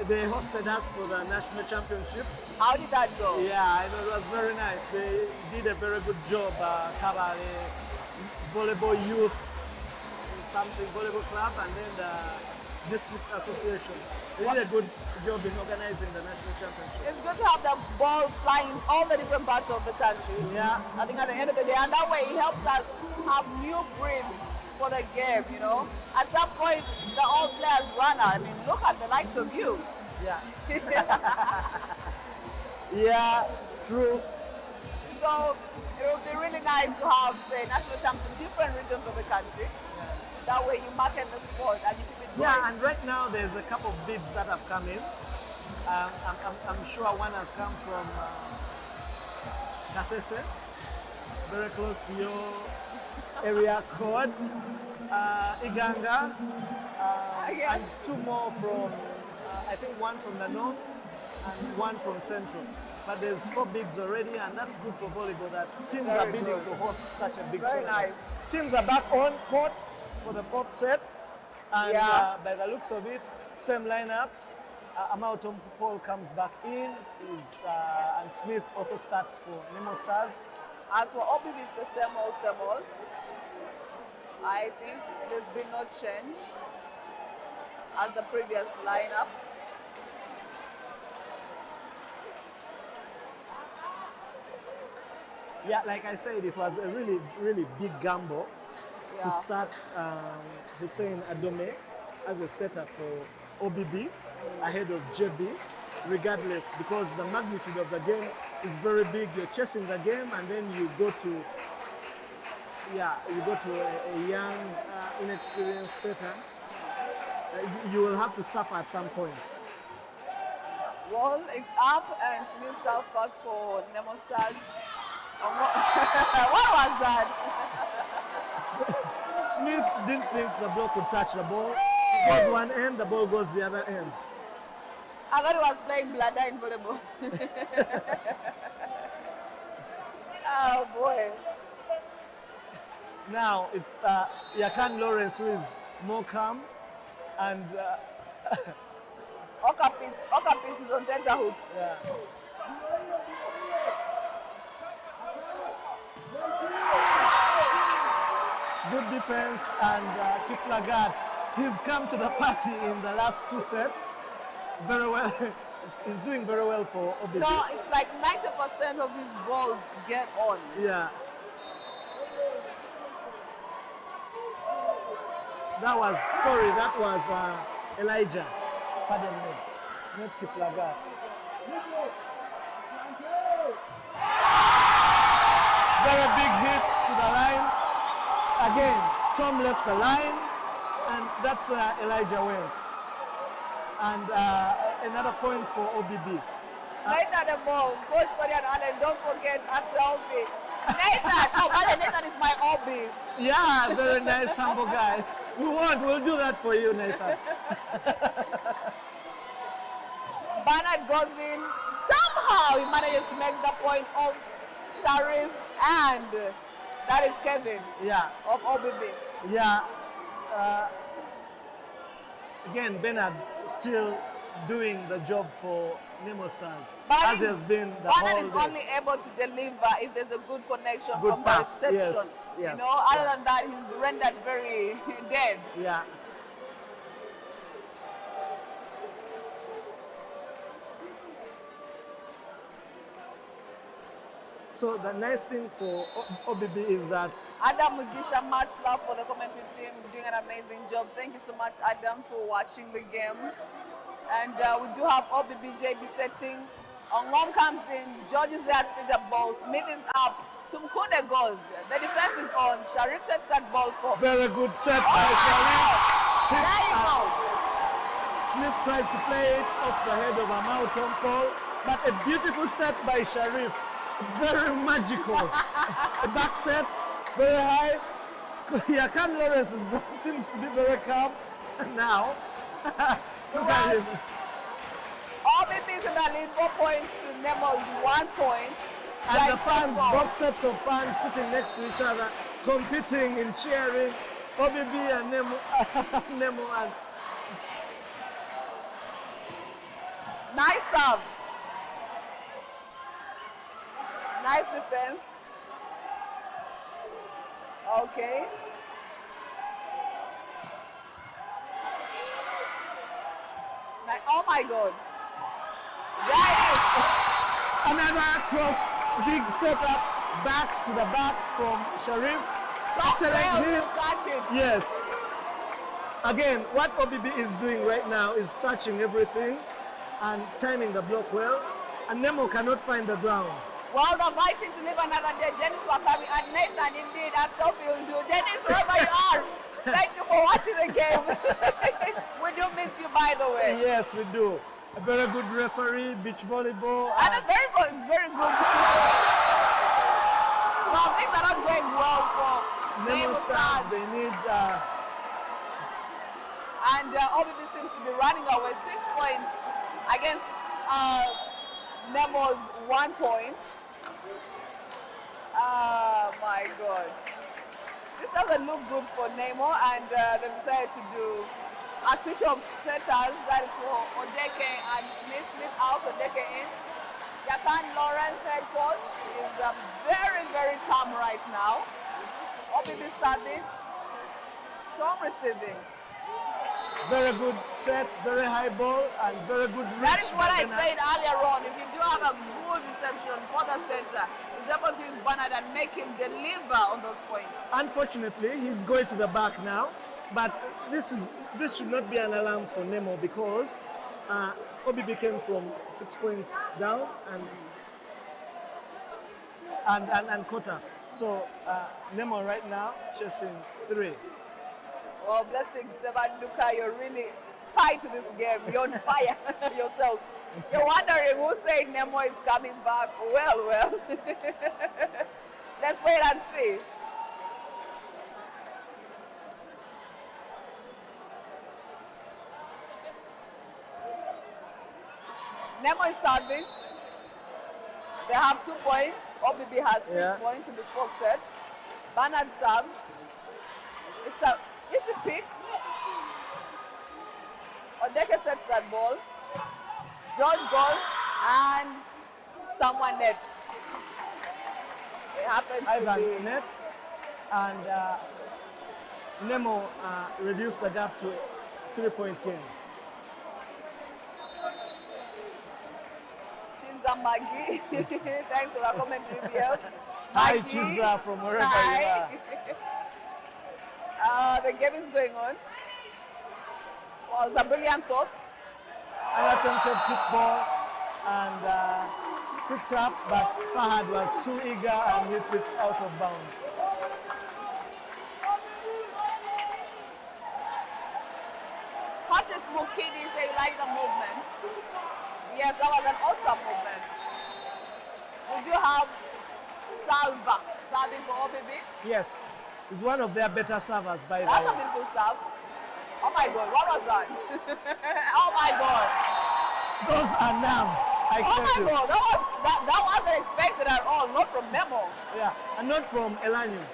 they hosted us for the national championship. How did that go? Yeah, I know it was very nice. They did a very good job. Kabale, volleyball youth, something volleyball club, and then the district association. They did a good job in organizing the national championship. It's good to have the ball flying all the different parts of the country. Yeah. I think at the end of the day, and that way it helps us have new breed for the game, you know. At some point, the old players run out. I mean, look at the likes of you. Yeah. Yeah, true. So it would be really nice to have, say, national champs in different regions of the country. Yeah. That way you market the sport and you keep it going. Yeah, and right now there's a couple of bids that have come in. I'm sure one has come from Kasese, very close to your area code, Iganga, and two more from, I think one from the north and one from central. But there's 4 bids already, and that's good for volleyball that teams Very are bidding good. to host such a big Very tournament. nice. Teams are back on court for the 4th set, and Yeah. by the looks of it, same lineups. Amautom Paul comes back in, and Smith also starts for Nemo Stars. As for OBB, it's the same old, same old. I think there's been no change as the previous lineup. Yeah, like I said, it was a really, really big gamble to Yeah. start Hussein Adome as a setter for OBB ahead of JB, regardless, because the magnitude of the game is very big. You're chasing the game, and then you go to, a young, inexperienced setter. You will have to suffer at some point. Well, it's up and Smith sells first for Nemo Stars. What, what was that? Smith didn't think the ball could touch the ball. It goes one end, the ball goes the other end. I thought he was playing bladder in volleyball. Oh boy. Now it's Yakan Lawrence who is more calm, and Okapis is on tenterhooks. yeah. Good defense, and Kiplagat, he's come to the party in the last 2 sets. Very well. He's doing very well for OBB. No, it's like 90% of his balls get on. Yeah. That was Elijah. Pardon me. Not Kiplagat. Very big hit to the line. Again, Tom left the line, and that's where Elijah went. And another point for OBB. Nathan the ball, Coach Sonia and Allen, don't forget a selfie. Nathan, Nathan is my hobby. Yeah, very nice, humble guy. We'll do that for you, Nathan. Bernard goes in. Somehow he manages to make the point of Sharif, and that is Kevin Yeah, of OBB. yeah. Again, Bernard still doing the job for Nemo Stars, But I as he think has been the Bernard whole is day. only able to deliver if there's a good connection Good from pass, the reception. yes, yes, You know, other yeah. than that, he's rendered very dead. Yeah. So the nice thing for OBB is that Adam Mugisha, much love for the commentary team, doing an amazing job. Thank you so much, Adam, for watching the game. And we do have OBB JB setting. Ongom comes in, George is there to pick up balls. Smith is up, Tumkunde goes. The defense is on. Sharif sets that ball for. very good set by Sharif. There you go. Smith tries to play it off the head of Amau Tompol, but a beautiful set by Sharif. Very magical. A back set, very high. Yakan Lawrence seems to be very calm now. Look at him. OBB is in the lead, 4 points to Nemo's 1 point. And the fans, both sets of fans sitting next to each other, competing in cheering. OBB and Nemo, Nemo and Nice serve. Nice defense. Okay. Like, oh my God. There it is. Another cross, big setup, back to the back from Sharif. Excellent hit. Touch it. Yes. Again, what OBB is doing right now is touching everything and timing the block well. And Nemo cannot find the ground. Well, they're fighting to live another day. Dennis Wakabi and Nathan, indeed, as Sophie will do. Dennis, wherever you are, thank you for watching the game. We do miss you, by the way. Yes, we do. A very good referee, beach volleyball. And a very good. Well, things are not going well for Nemo Nemo Stars. Stars. They need. And OBB seems to be running away 6 points against Nemo's 1 point. Oh my God. This doesn't look good for Nemo, and they've decided to do a switch of setters. That is for Odeke and Smith. Smith out, Odeke in. Yakan Lawrence, head coach, is very calm right now. OBB serving. Tom receiving. Very good set, very high ball, and very good reach. That is what I said earlier on. If you do have a good reception for the center, he's able to use Bernard and make him deliver on those points. Unfortunately, he's going to the back now, but this should not be an alarm for Nemo because OBB came from 6 points down and caught up. So Nemo right now chasing 3. Well, blessings, Sevan Duka, you're really tied to this game. You're on fire yourself. You're wondering who said Nemo is coming back. Well. Let's wait and see. Nemo is serving. They have 2 points. OBB has 6 points in this 4th set. Bernard serves. It's a pick. Odeke sets that ball. George goes and someone nets. It happens Ivan to be nets, and Nemo reduced the gap to 3-point game. Chizamagi. Thanks for the commentary, BL. Hi, Chiza, from wherever you are. The game is going on. Well, it's a brilliant thought. An attempted tip ball and picked up, but Fahad was too eager and hit it out of bounds. Patrick Mukidi say you like the movement. Yes, that was an awesome movement. We do have Salva serving for OBB. Yes, he's one of their better servers, by the way. That's a beautiful serve. Oh my God, what was that? Oh my God. Those are nerves, I tell you. Oh my God, that wasn't expected at all, not from Nemo. Yeah, and not from Elanyu.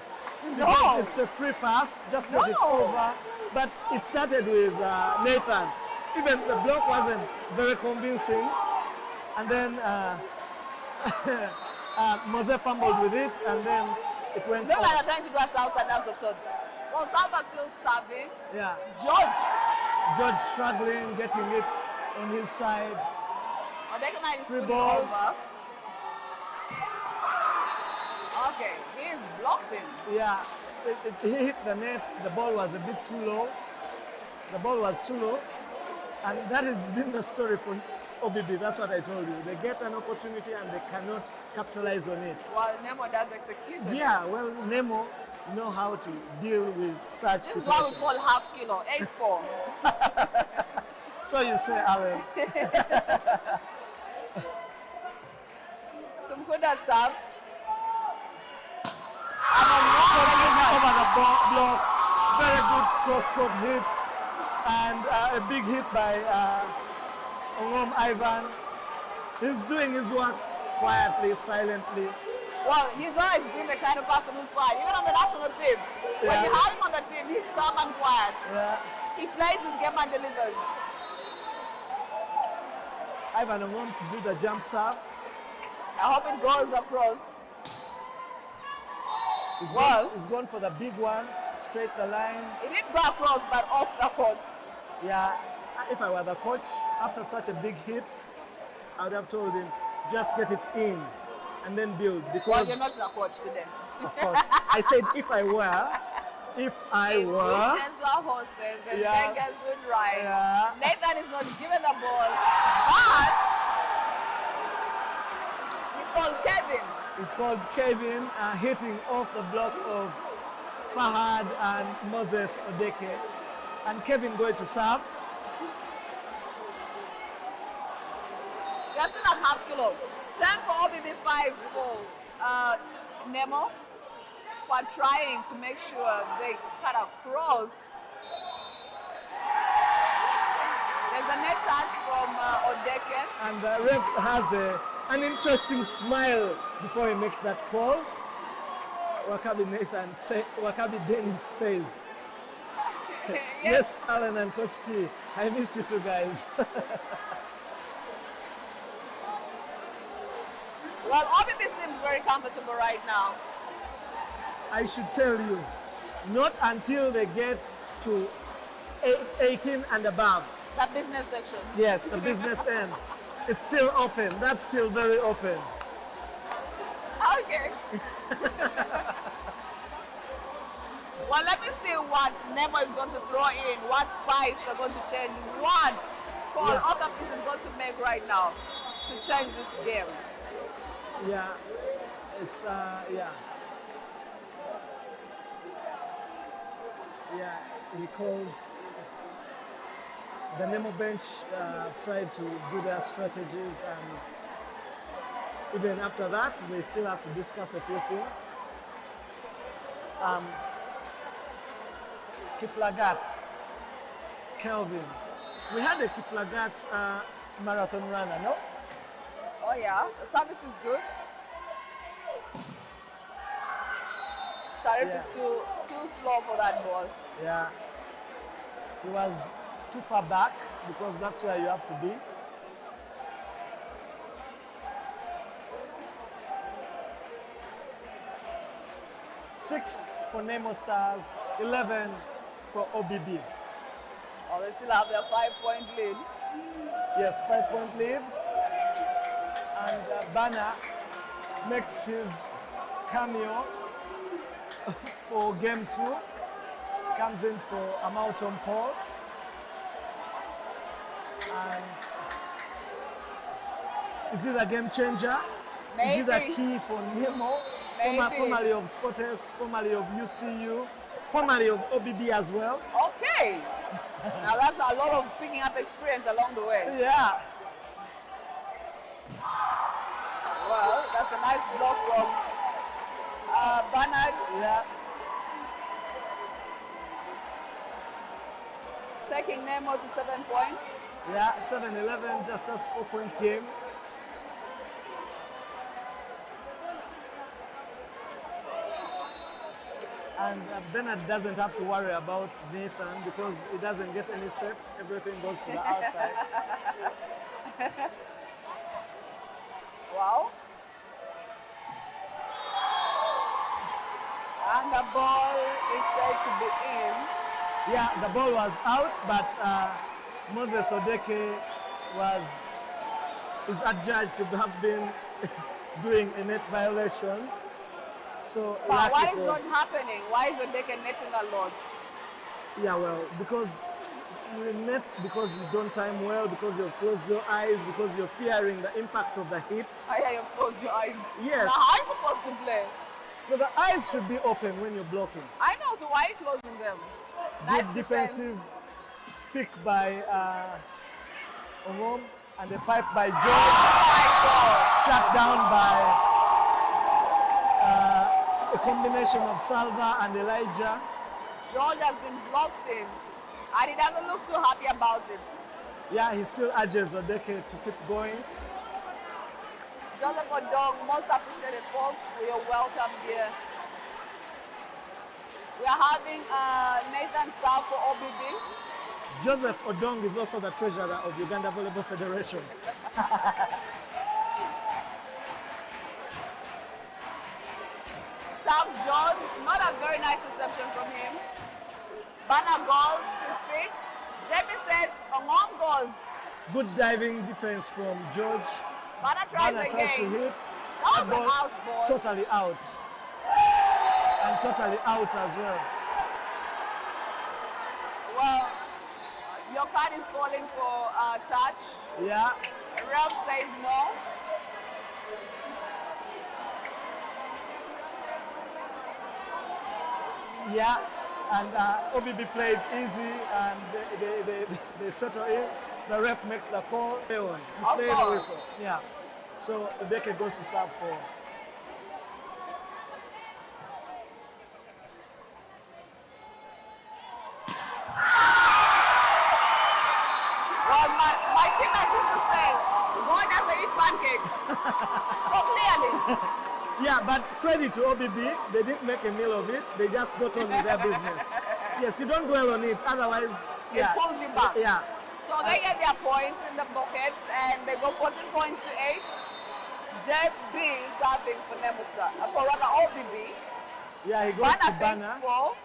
No. Because it's a free pass, just got it over. But it started with Nathan. Even the block wasn't very convincing. And then Mose fumbled with it, and then it went Look like off. they're trying to do a outside dance of sorts. Well, Salva's still serving. Yeah. George struggling, getting it on his side. Odekana is Free putting ball. over. Okay, he is blocked him. Yeah, he hit the net. The ball was a bit too low. The ball was too low. And that has been the story for OBB. That's what I told you. They get an opportunity and they cannot capitalize on it. Well, Nemo does execute it. Yeah, well, Nemo know how to deal with such This is situations. what we call half kilo, 8-4. So you say, Alan. Tumkuda serve. Over the block. Very good cross-court hit. And a big hit by Ongom Ivan. He's doing his work quietly, silently. Well, he's always been the kind of person who's quiet, even on the national team. When you have him on the team, he's calm and quiet. Yeah. He plays his game and delivers. Ivan Ongom to do the jump serve. I hope it goes across. He's gone for the big one, straight the line. It did go across, but off the court. Yeah, if I were the coach, after such a big hit, I would have told him, just get it in and then build. Because, Well, you're not the coach today. of course, I said if I were, If wishes were horses and beggars would ride. Yeah. Nathan is not given the ball, but he's called Kevin. It's called Kevin, hitting off the block of Fahad and Moses Odeke. And Kevin going to serve. We are still at half kilo. 10 for OBB, 5 for Nemo. We're trying to make sure they cut across. There's a net touch from Odeke. And the ref has an interesting smile before he makes that call. Wakabi Dennis says, yes, Alan and Coach T, I miss you two guys. Well, OBB seems very comfortable right now. I should tell you, not until they get to 18 and above. The business section. Yes, the business end. It's still open. That's still very open. Okay. Well, let me see what Nemo is going to throw in, what spice they're going to change, what call Okapis is going to make right now to change this game. Yeah, it's, yeah. Yeah, he calls the Nemo bench, tried to do their strategies, and even after that, they still have to discuss a few things. Kiplagat, Kelvin. We had a Kiplagat marathon runner, no? Oh yeah, the service is good. Sharif is too slow for that ball. Yeah. He was too far back because that's where you have to be. Six for Nemo Stars, 11 for OBB. Oh, they still have their 5-point lead. Yes, 5-point lead. And Bana makes his cameo for game 2. Comes in for a Mouton Paul. And is it a game changer? Maybe. Is it a key for Nemo? Maybe. Formerly of Sportes, formerly of UCU, formerly of OBB as well. Okay. Now that's a lot of picking up experience along the way. Yeah. Well, that's a nice block from Bernard. Yeah. Taking Nemo to 7 points. Yeah, 7-11, just a 4-point game. And Bernard doesn't have to worry about Nathan because he doesn't get any sets. Everything goes to the outside. Wow. And the ball is said to be in. Yeah, the ball was out, but Moses Odeke is adjudged to have been doing a net violation. So but why is not happening? Why is Odeke netting a lot? Yeah, well, because you net because you don't time well, because you've closed your eyes, because you're fearing the impact of the hit. I hear you've closed your eyes. Yes. Now how are you supposed to play? So the eyes should be open when you're blocking. I know, so why are you closing them? Nice Good defensive pick by Omom and a pipe by George. Oh my God. Shut down by a combination of Salva and Elijah. George has been blocked in and he doesn't look too happy about it. Yeah, he still urges Odeke to keep going. Joseph Odong, most appreciated folks. We are welcome here. We are having Nathan South for OBB. Joseph Odong is also the treasurer of Uganda Volleyball Federation. Sam George, not a very nice reception from him. Banner goals his feet. JB sets, Ongom goes. Good diving defense from George. Bana tries Bana again. tries to hit. That was Ball an out ball. Totally out. And totally out as well. Well, your card is calling for touch. Yeah. Ref says no. Yeah. And OBB played easy and they settle in. The ref makes the call. He played the whistle. Yeah. So Obeke goes to serve for. Well, my teammates used to say, God doesn't eat pancakes. So clearly. Yeah, but credit to OBB, they didn't make a meal of it. They just got on with their business. Yes, you don't dwell on it, otherwise It pulls you back. Yeah. So they get their points in the buckets and they go 14 points to 8. JB is serving for Nemo Star. For rather OBB. Yeah, he goes to Bana. Oh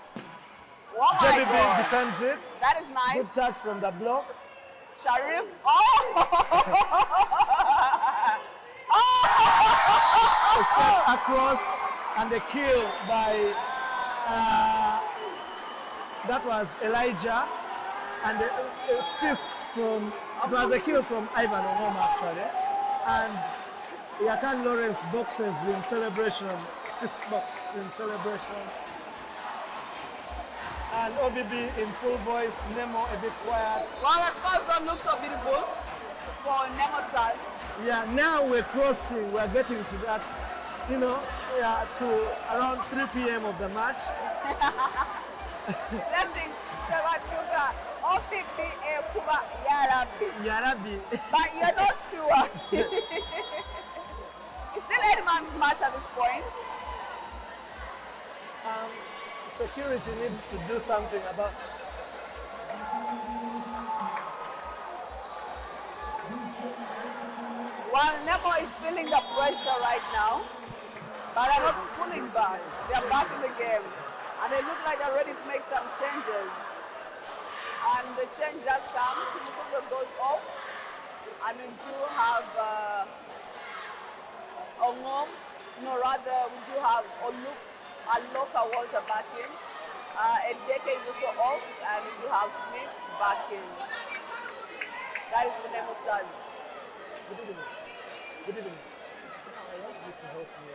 my JB God. defends it. That is nice. Good touch from the block. Sharif. Oh! A shot across and a kill by that was Elijah, and a fist from, it was a kill from Ivan Ongoma actually, and Yakan Lawrence boxes in celebration, fist box in celebration, and OBB in full voice, Nemo a bit quiet. Well, the scores don't look so beautiful for Nemo Stars. Yeah, now we're crossing, we're getting to that, you know, yeah, to around 3 p.m. of the match. Blessing, Sevachuka, OPP, Kuba, Yarabi. Yarabi. But you're not sure. It's still 8-man's match at this point. Security needs to do something about. While Nemo is feeling the pressure right now, but they're not pulling back. They're back in the game. And they look like they're ready to make some changes. And the change does come. Tumukunga goes off. And we do have Ongom. No, rather, we do have Aloka Walter back in. Edeke is also off. And we do have Smith back in. That is the Nemo Stars. Good evening. Good evening. I want you to help me.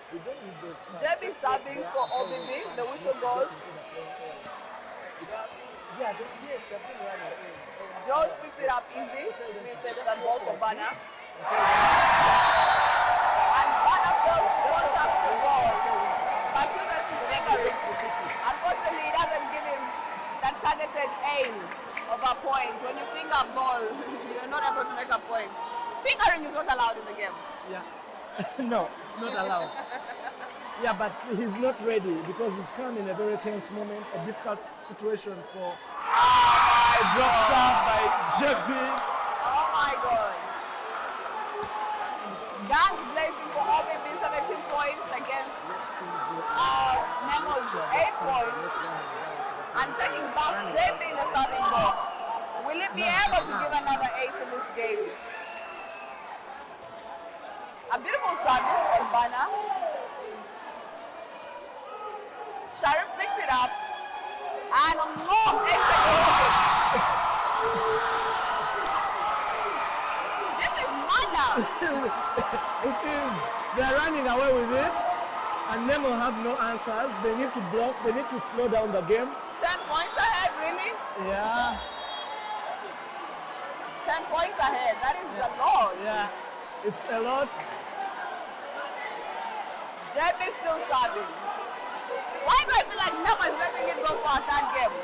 We don't need those. JB serving for OBB. The whistle goes. Yeah, yes, they've been running. George picks it up easy. Smith saves that ball for Bana. And Bana goes to contact the ball. But chooses to finger it. Unfortunately, it doesn't give him that targeted aim of a point. When you finger a ball, you're not able to make a point. Fingering is not allowed in the game. Yeah. No, it's not allowed. Yeah, but he's not ready because he's come in a very tense moment, a difficult situation for a drop shot by JB. Oh my God. Guns blazing for OBB 17 points against Nemo's 8 points. And taking back JB in the serving box. Will he be able to give another ace in this game? A beautiful service from Bana. Sharif picks it up and Ongom executes it. This is murder. It is. They're running away with it, and Nemo have no answers. They need to block. They need to slow down the game. 10 points ahead, really? Yeah. 10 points ahead. That is a lot. Yeah. It's a lot. JB is still serving. Why do I feel like Nemo is letting it go for a third game?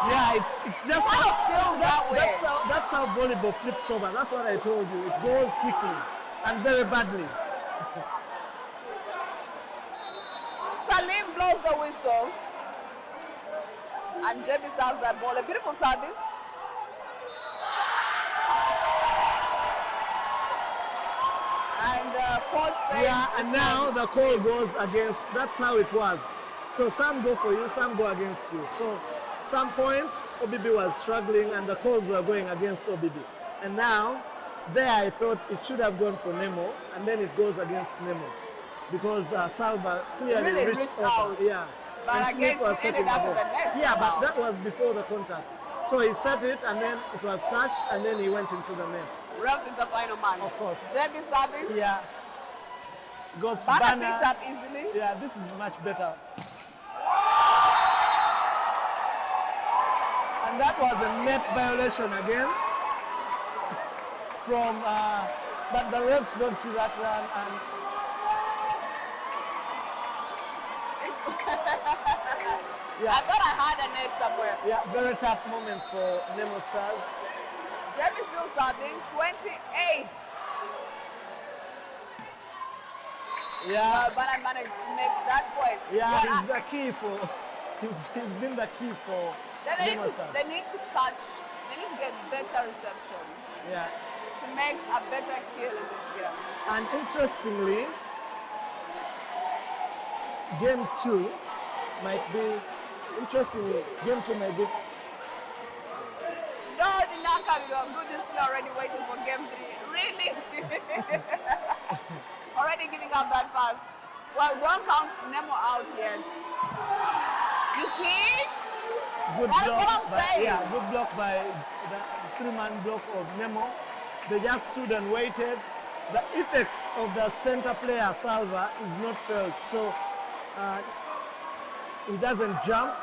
Yeah, it's just kind of feels that way. That's how volleyball flips over. That's what I told you. It goes quickly and very badly. Salim blows the whistle. And JB serves that ball. A beautiful service. And Port says... Yeah, and now the call goes against. That's how it was. So some go for you, some go against you. So some point, OBB was struggling and the calls were going against OBB. And now, there I thought it should have gone for Nemo, and then it goes against Nemo. Because Salva clearly really reached out. over. Yeah. But And I Smith guess was he ended setting up the in the ball. net Yeah, somehow. but that was before the contact. So he set it, and then it was touched, and then he went into the net. Ref is the final man. Of course. Debbie serving. Yeah. Goes to Bana Bana. picks up easily. Yeah, this is much better. And that was a net violation again from, but the refs don't see that one. And yeah, I thought I had a net somewhere. yeah, very tough moment for Nemo Stars. Debbie still serving. 28. Yeah, Bana managed to make that point. yeah, Well, he's the key for. He's been the key for Nemo Stars. they need to catch. They need to get better receptions Yeah. to make a better kill in this game. And interestingly, game 2 might be, game 2 might be, No, the Naka, we have good display already waiting for game 3. Really? Already giving up that fast. Well, don't count Nemo out yet. You see? good That's block, what I'm saying. yeah, good block by the 3-man block of Nemo. They just stood and waited. The effect of the center player, Salva, is not felt. So he doesn't jump.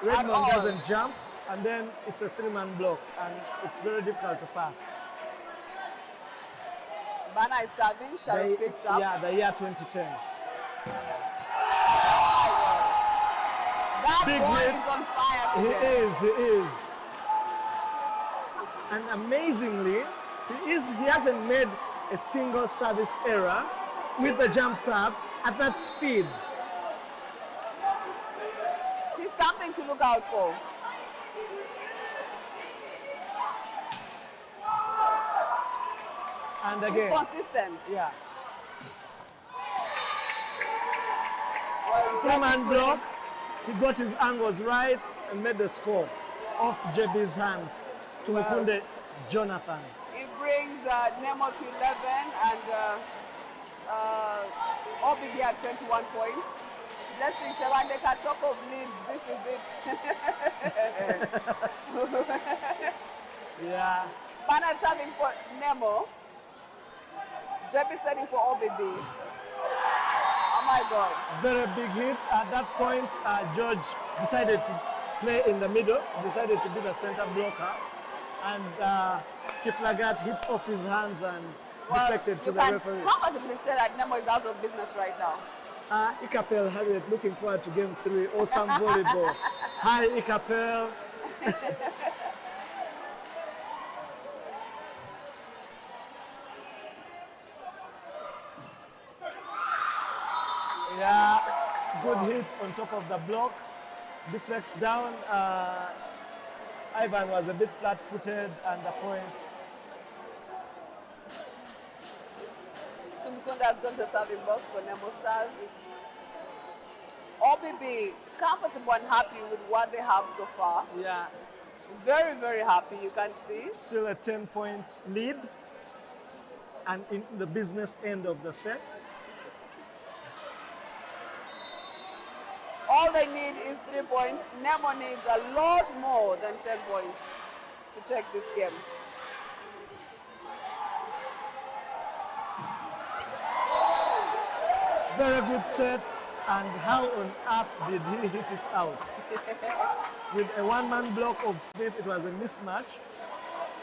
Redmond all. doesn't jump. And then it's a 3-man block. And it's very difficult to pass. Bana is serving, Sharon picks up. Yeah, the year 2010. That Big boy hit. is on fire He today. is. And amazingly, he hasn't made a single service error with the jump serve at that speed. He's something to look out for. And He's again, consistent. yeah, Well, 3-man Jackie block. Prince, He got his angles right and made the score off JB's hands to Wow. Mukunde Jonathan. He brings Nemo to 11 and OBB at 21 points. Blessing Shevandeka, talk of leads, this is it. Yeah, Bana serving for Nemo. JB setting for OBB. Oh my God. very big hit. At that point, George decided to play in the middle, decided to be the center blocker, and Kiplagat hit off his hands and deflected to you the can referee. comfortably say that Nemo is out of business right now. Ikapel Harriet looking forward to game 3. Awesome volleyball. Hi, Ikapel. Yeah, good hit on top of the block. Deflects down. Ivan was a bit flat-footed and the point. Tumkunda has gone to the serving box for Nemo Stars. OBB comfortable and happy with what they have so far. Yeah, Very, very happy, you can see. still a 10-point lead and in the business end of the set. All they need is 3 points. Nemo needs a lot more than 10 points to take this game. Very good set, and how on earth did he hit it out? With a 1-man block of Smith, it was a mismatch,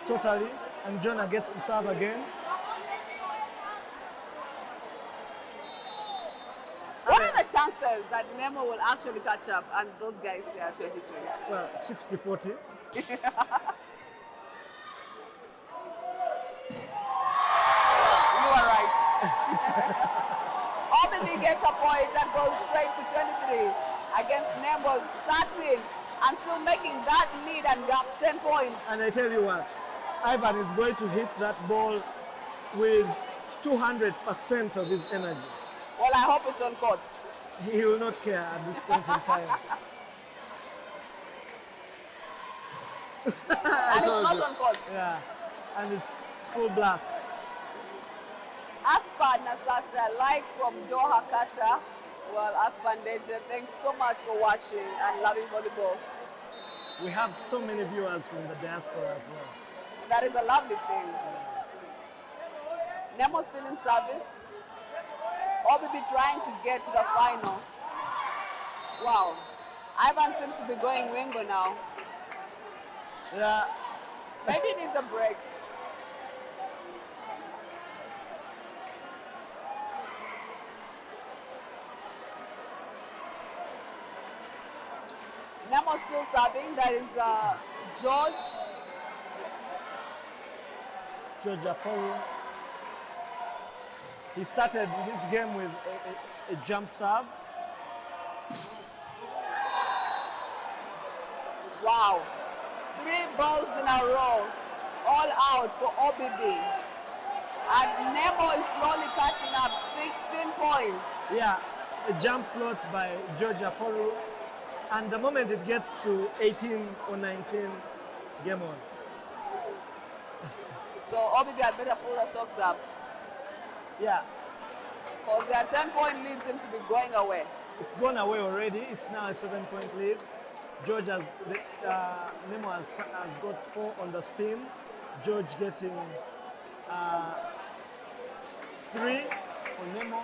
totally, and Jonah gets to serve again. What are the chances that Nemo will actually catch up and those guys stay at 22? Well, 60-40. You are right. OBB gets a point and goes straight to 23 against Nemo's 13 and still making that lead and gap 10 points. And I tell you what, Ivan is going to hit that ball with 200% of his energy. Well, I hope it's on court. He will not care at this point in time. I And it's told not you. on court. Yeah, and it's full blast. Aspan Nasasra, like from Doha, Qatar. Well, Aspan Deja, thanks so much for watching and loving volleyball. We have so many viewers from the diaspora as well. That is a lovely thing. Nemo still in service. OBB trying to get to the final. Wow. Ivan seems to be going wingo now. Yeah. Maybe he needs a break. Nemo still serving. That is George. George Apollo. He started his game with a jump serve. Wow. 3 balls in a row. All out for OBB. And Nemo is slowly catching up. 16 points. Yeah, a jump float by George Apollo. And the moment it gets to 18 or 19, game on. So OBB had better pull the socks up. Yeah. Because their 10-point lead seems to be going away. It's gone away already. It's now a 7-point lead. George has, Nemo has got 4 on the spin. George getting 3 for Nemo.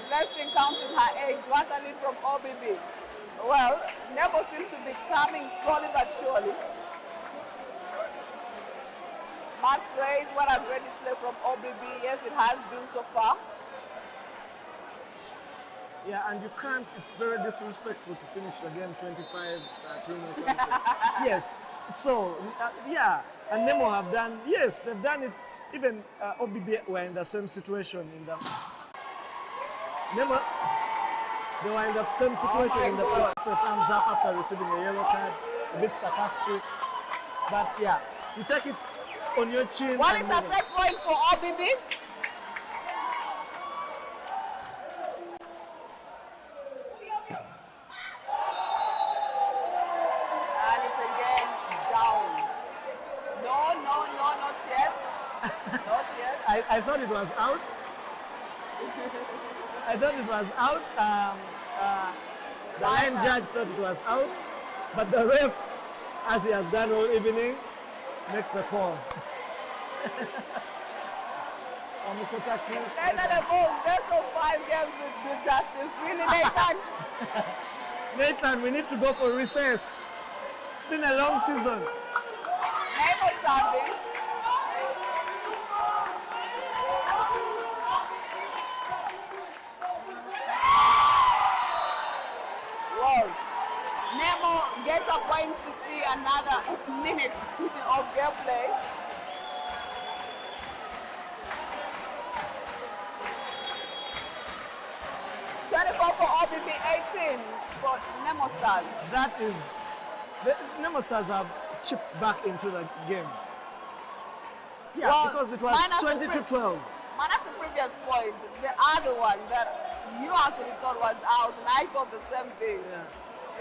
Blessing counting her eggs. What a lead from OBB. Well, Nemo seems to be coming slowly but surely. Max Reyes, what a great display from OBB. Yes, it has been so far. Yeah, and you can't, it's very disrespectful to finish the game 25-13 or something. Yes, so, yeah, and Nemo have done, yes, they've done it, even OBB were in the same situation in the, Nemo, they were in the same situation in the first thumbs up after receiving a yellow card, a bit sarcastic, but yeah, you take it on your chin. Well, it's a set point for OBB. And it's again down. No, not yet. Not yet. I thought it was out. I thought it was out. The line judge thought it was out, but the ref, as he has done all evening, makes the call. Nathan, best of 5 games would do justice. Really, Nathan? Nathan, we need to go for recess. It's been a long season. Nemo serving. Whoa. Nemo gets a point to see another minute of gameplay. For OBB, 18 for Nemo Stars. That is, the Nemo Stars have chipped back into the game. Yeah, well, because it was 20 to 12. Minus the previous point, the other one that you actually thought was out, and I thought the same thing. Yeah.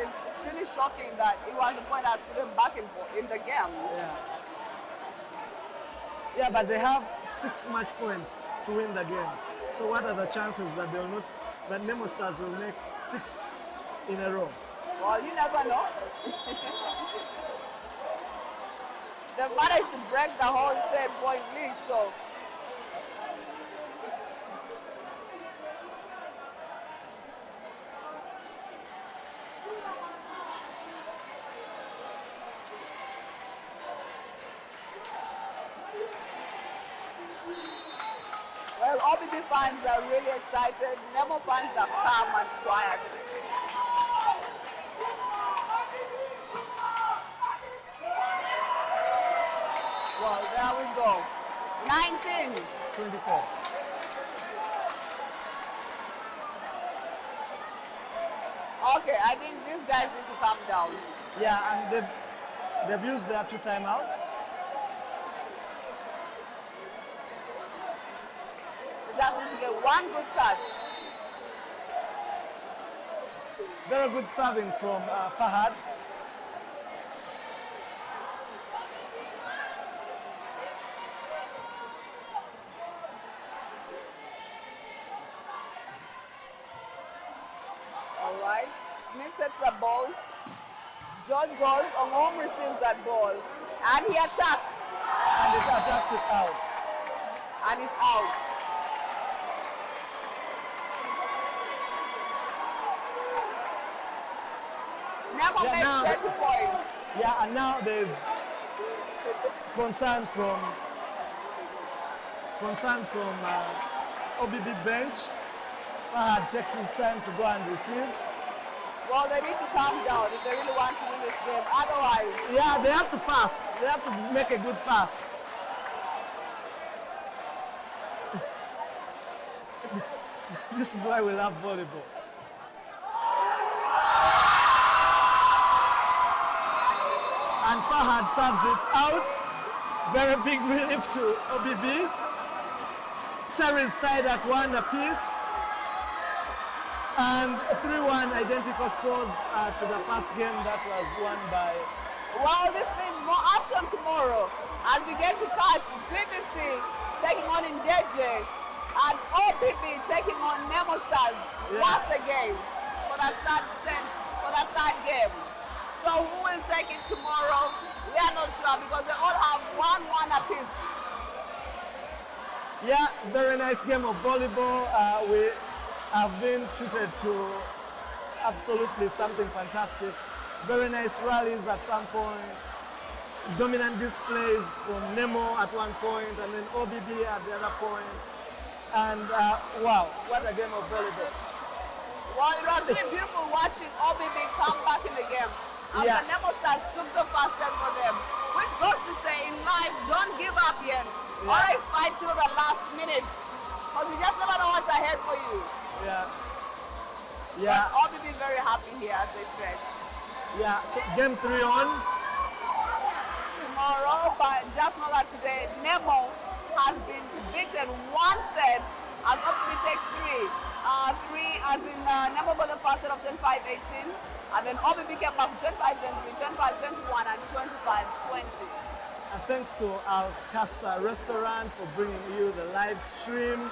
It's really shocking that it was the point that has put them back in the game. Yeah. Yeah, but they have 6 match points to win the game. So what are the chances that they will not? That Nemo Stars will make 6 in a row? Well, you never know. They've managed to break the whole 10-point lead, so. Well, OBB fans are really excited. Nemo fans are calm and quiet. Well, there we go. 19. 24. Okay, I think these guys need to calm down. Yeah, and they've used their 2 timeouts. They just need to get 1 good catch. Very good serving from Fahad. All right. Smith sets the ball. George goes. Ongom receives that ball. And he attacks. And it attacks it out. And it's out. Nemo makes 30 points. Yeah, and now there's concern from OBB bench. Fahad takes his time to go and receive. Well, they need to calm down if they really want to win this game. Otherwise, yeah, they have to pass. They have to make a good pass. This is why we love volleyball. And Fahad serves it out. Very big relief to OBB. Serie is tied at 1 apiece. And 3-1 identical scores to the first game that was won by... Well, this means more action tomorrow as you get to catch BBC taking on Indeje and OBB taking on Nemo Stars once again for the third game. So who will take it tomorrow? We are not sure because they all have 1-1 apiece. Yeah, very nice game of volleyball. We have been treated to absolutely something fantastic. Very nice rallies at some point. Dominant displays from Nemo at one point and then OBB at the other point. And wow, what a game of volleyball. Well, it was really beautiful watching OBB come back in the game. After Nemo Stars took the first set for them, which goes to say in life, don't give up yet. Always fight till the last minute, because you just never know what's ahead for you. But OBB very happy here as they stretch. Yeah, so game 3 on. Tomorrow, but just know that today, Nemo has been beaten 1 set as OBB takes 3. 3 as in Nemo got the first set of 25-18. And then OBB came back 25-23, 25-21, and 25-20. And thanks to Al Casa Restaurant for bringing you the live stream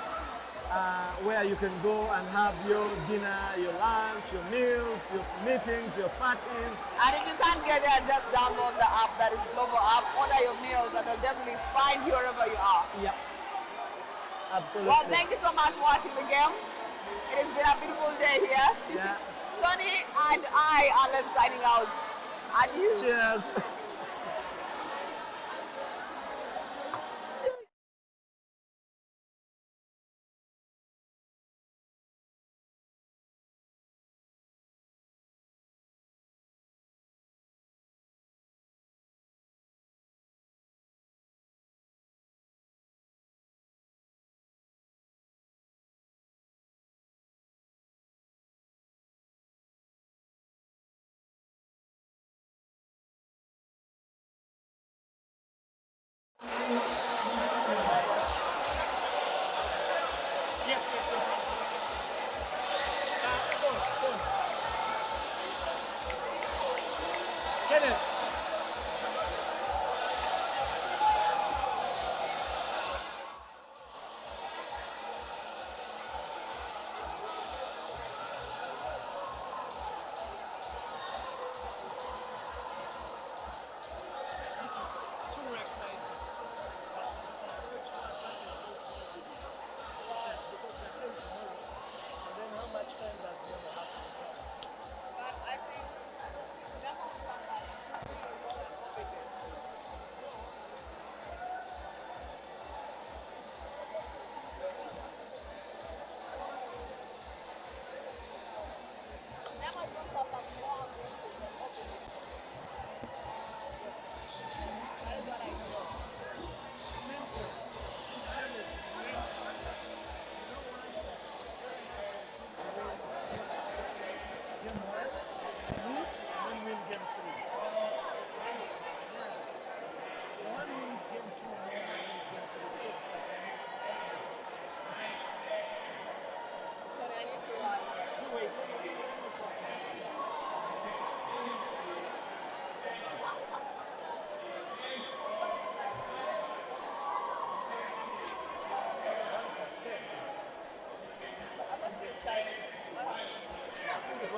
where you can go and have your dinner, your lunch, your meals, your meetings, your parties. And if you can't get there, just download the app, that is Global app, order your meals, and they'll definitely find you wherever you are. Yeah, absolutely. Well, thank you so much for watching the game. It has been a beautiful day here. Yeah. Tony and I are left signing out. Adieu. Cheers.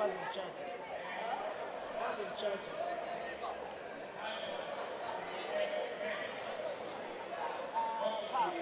wasn't charging. It wasn't charging. How?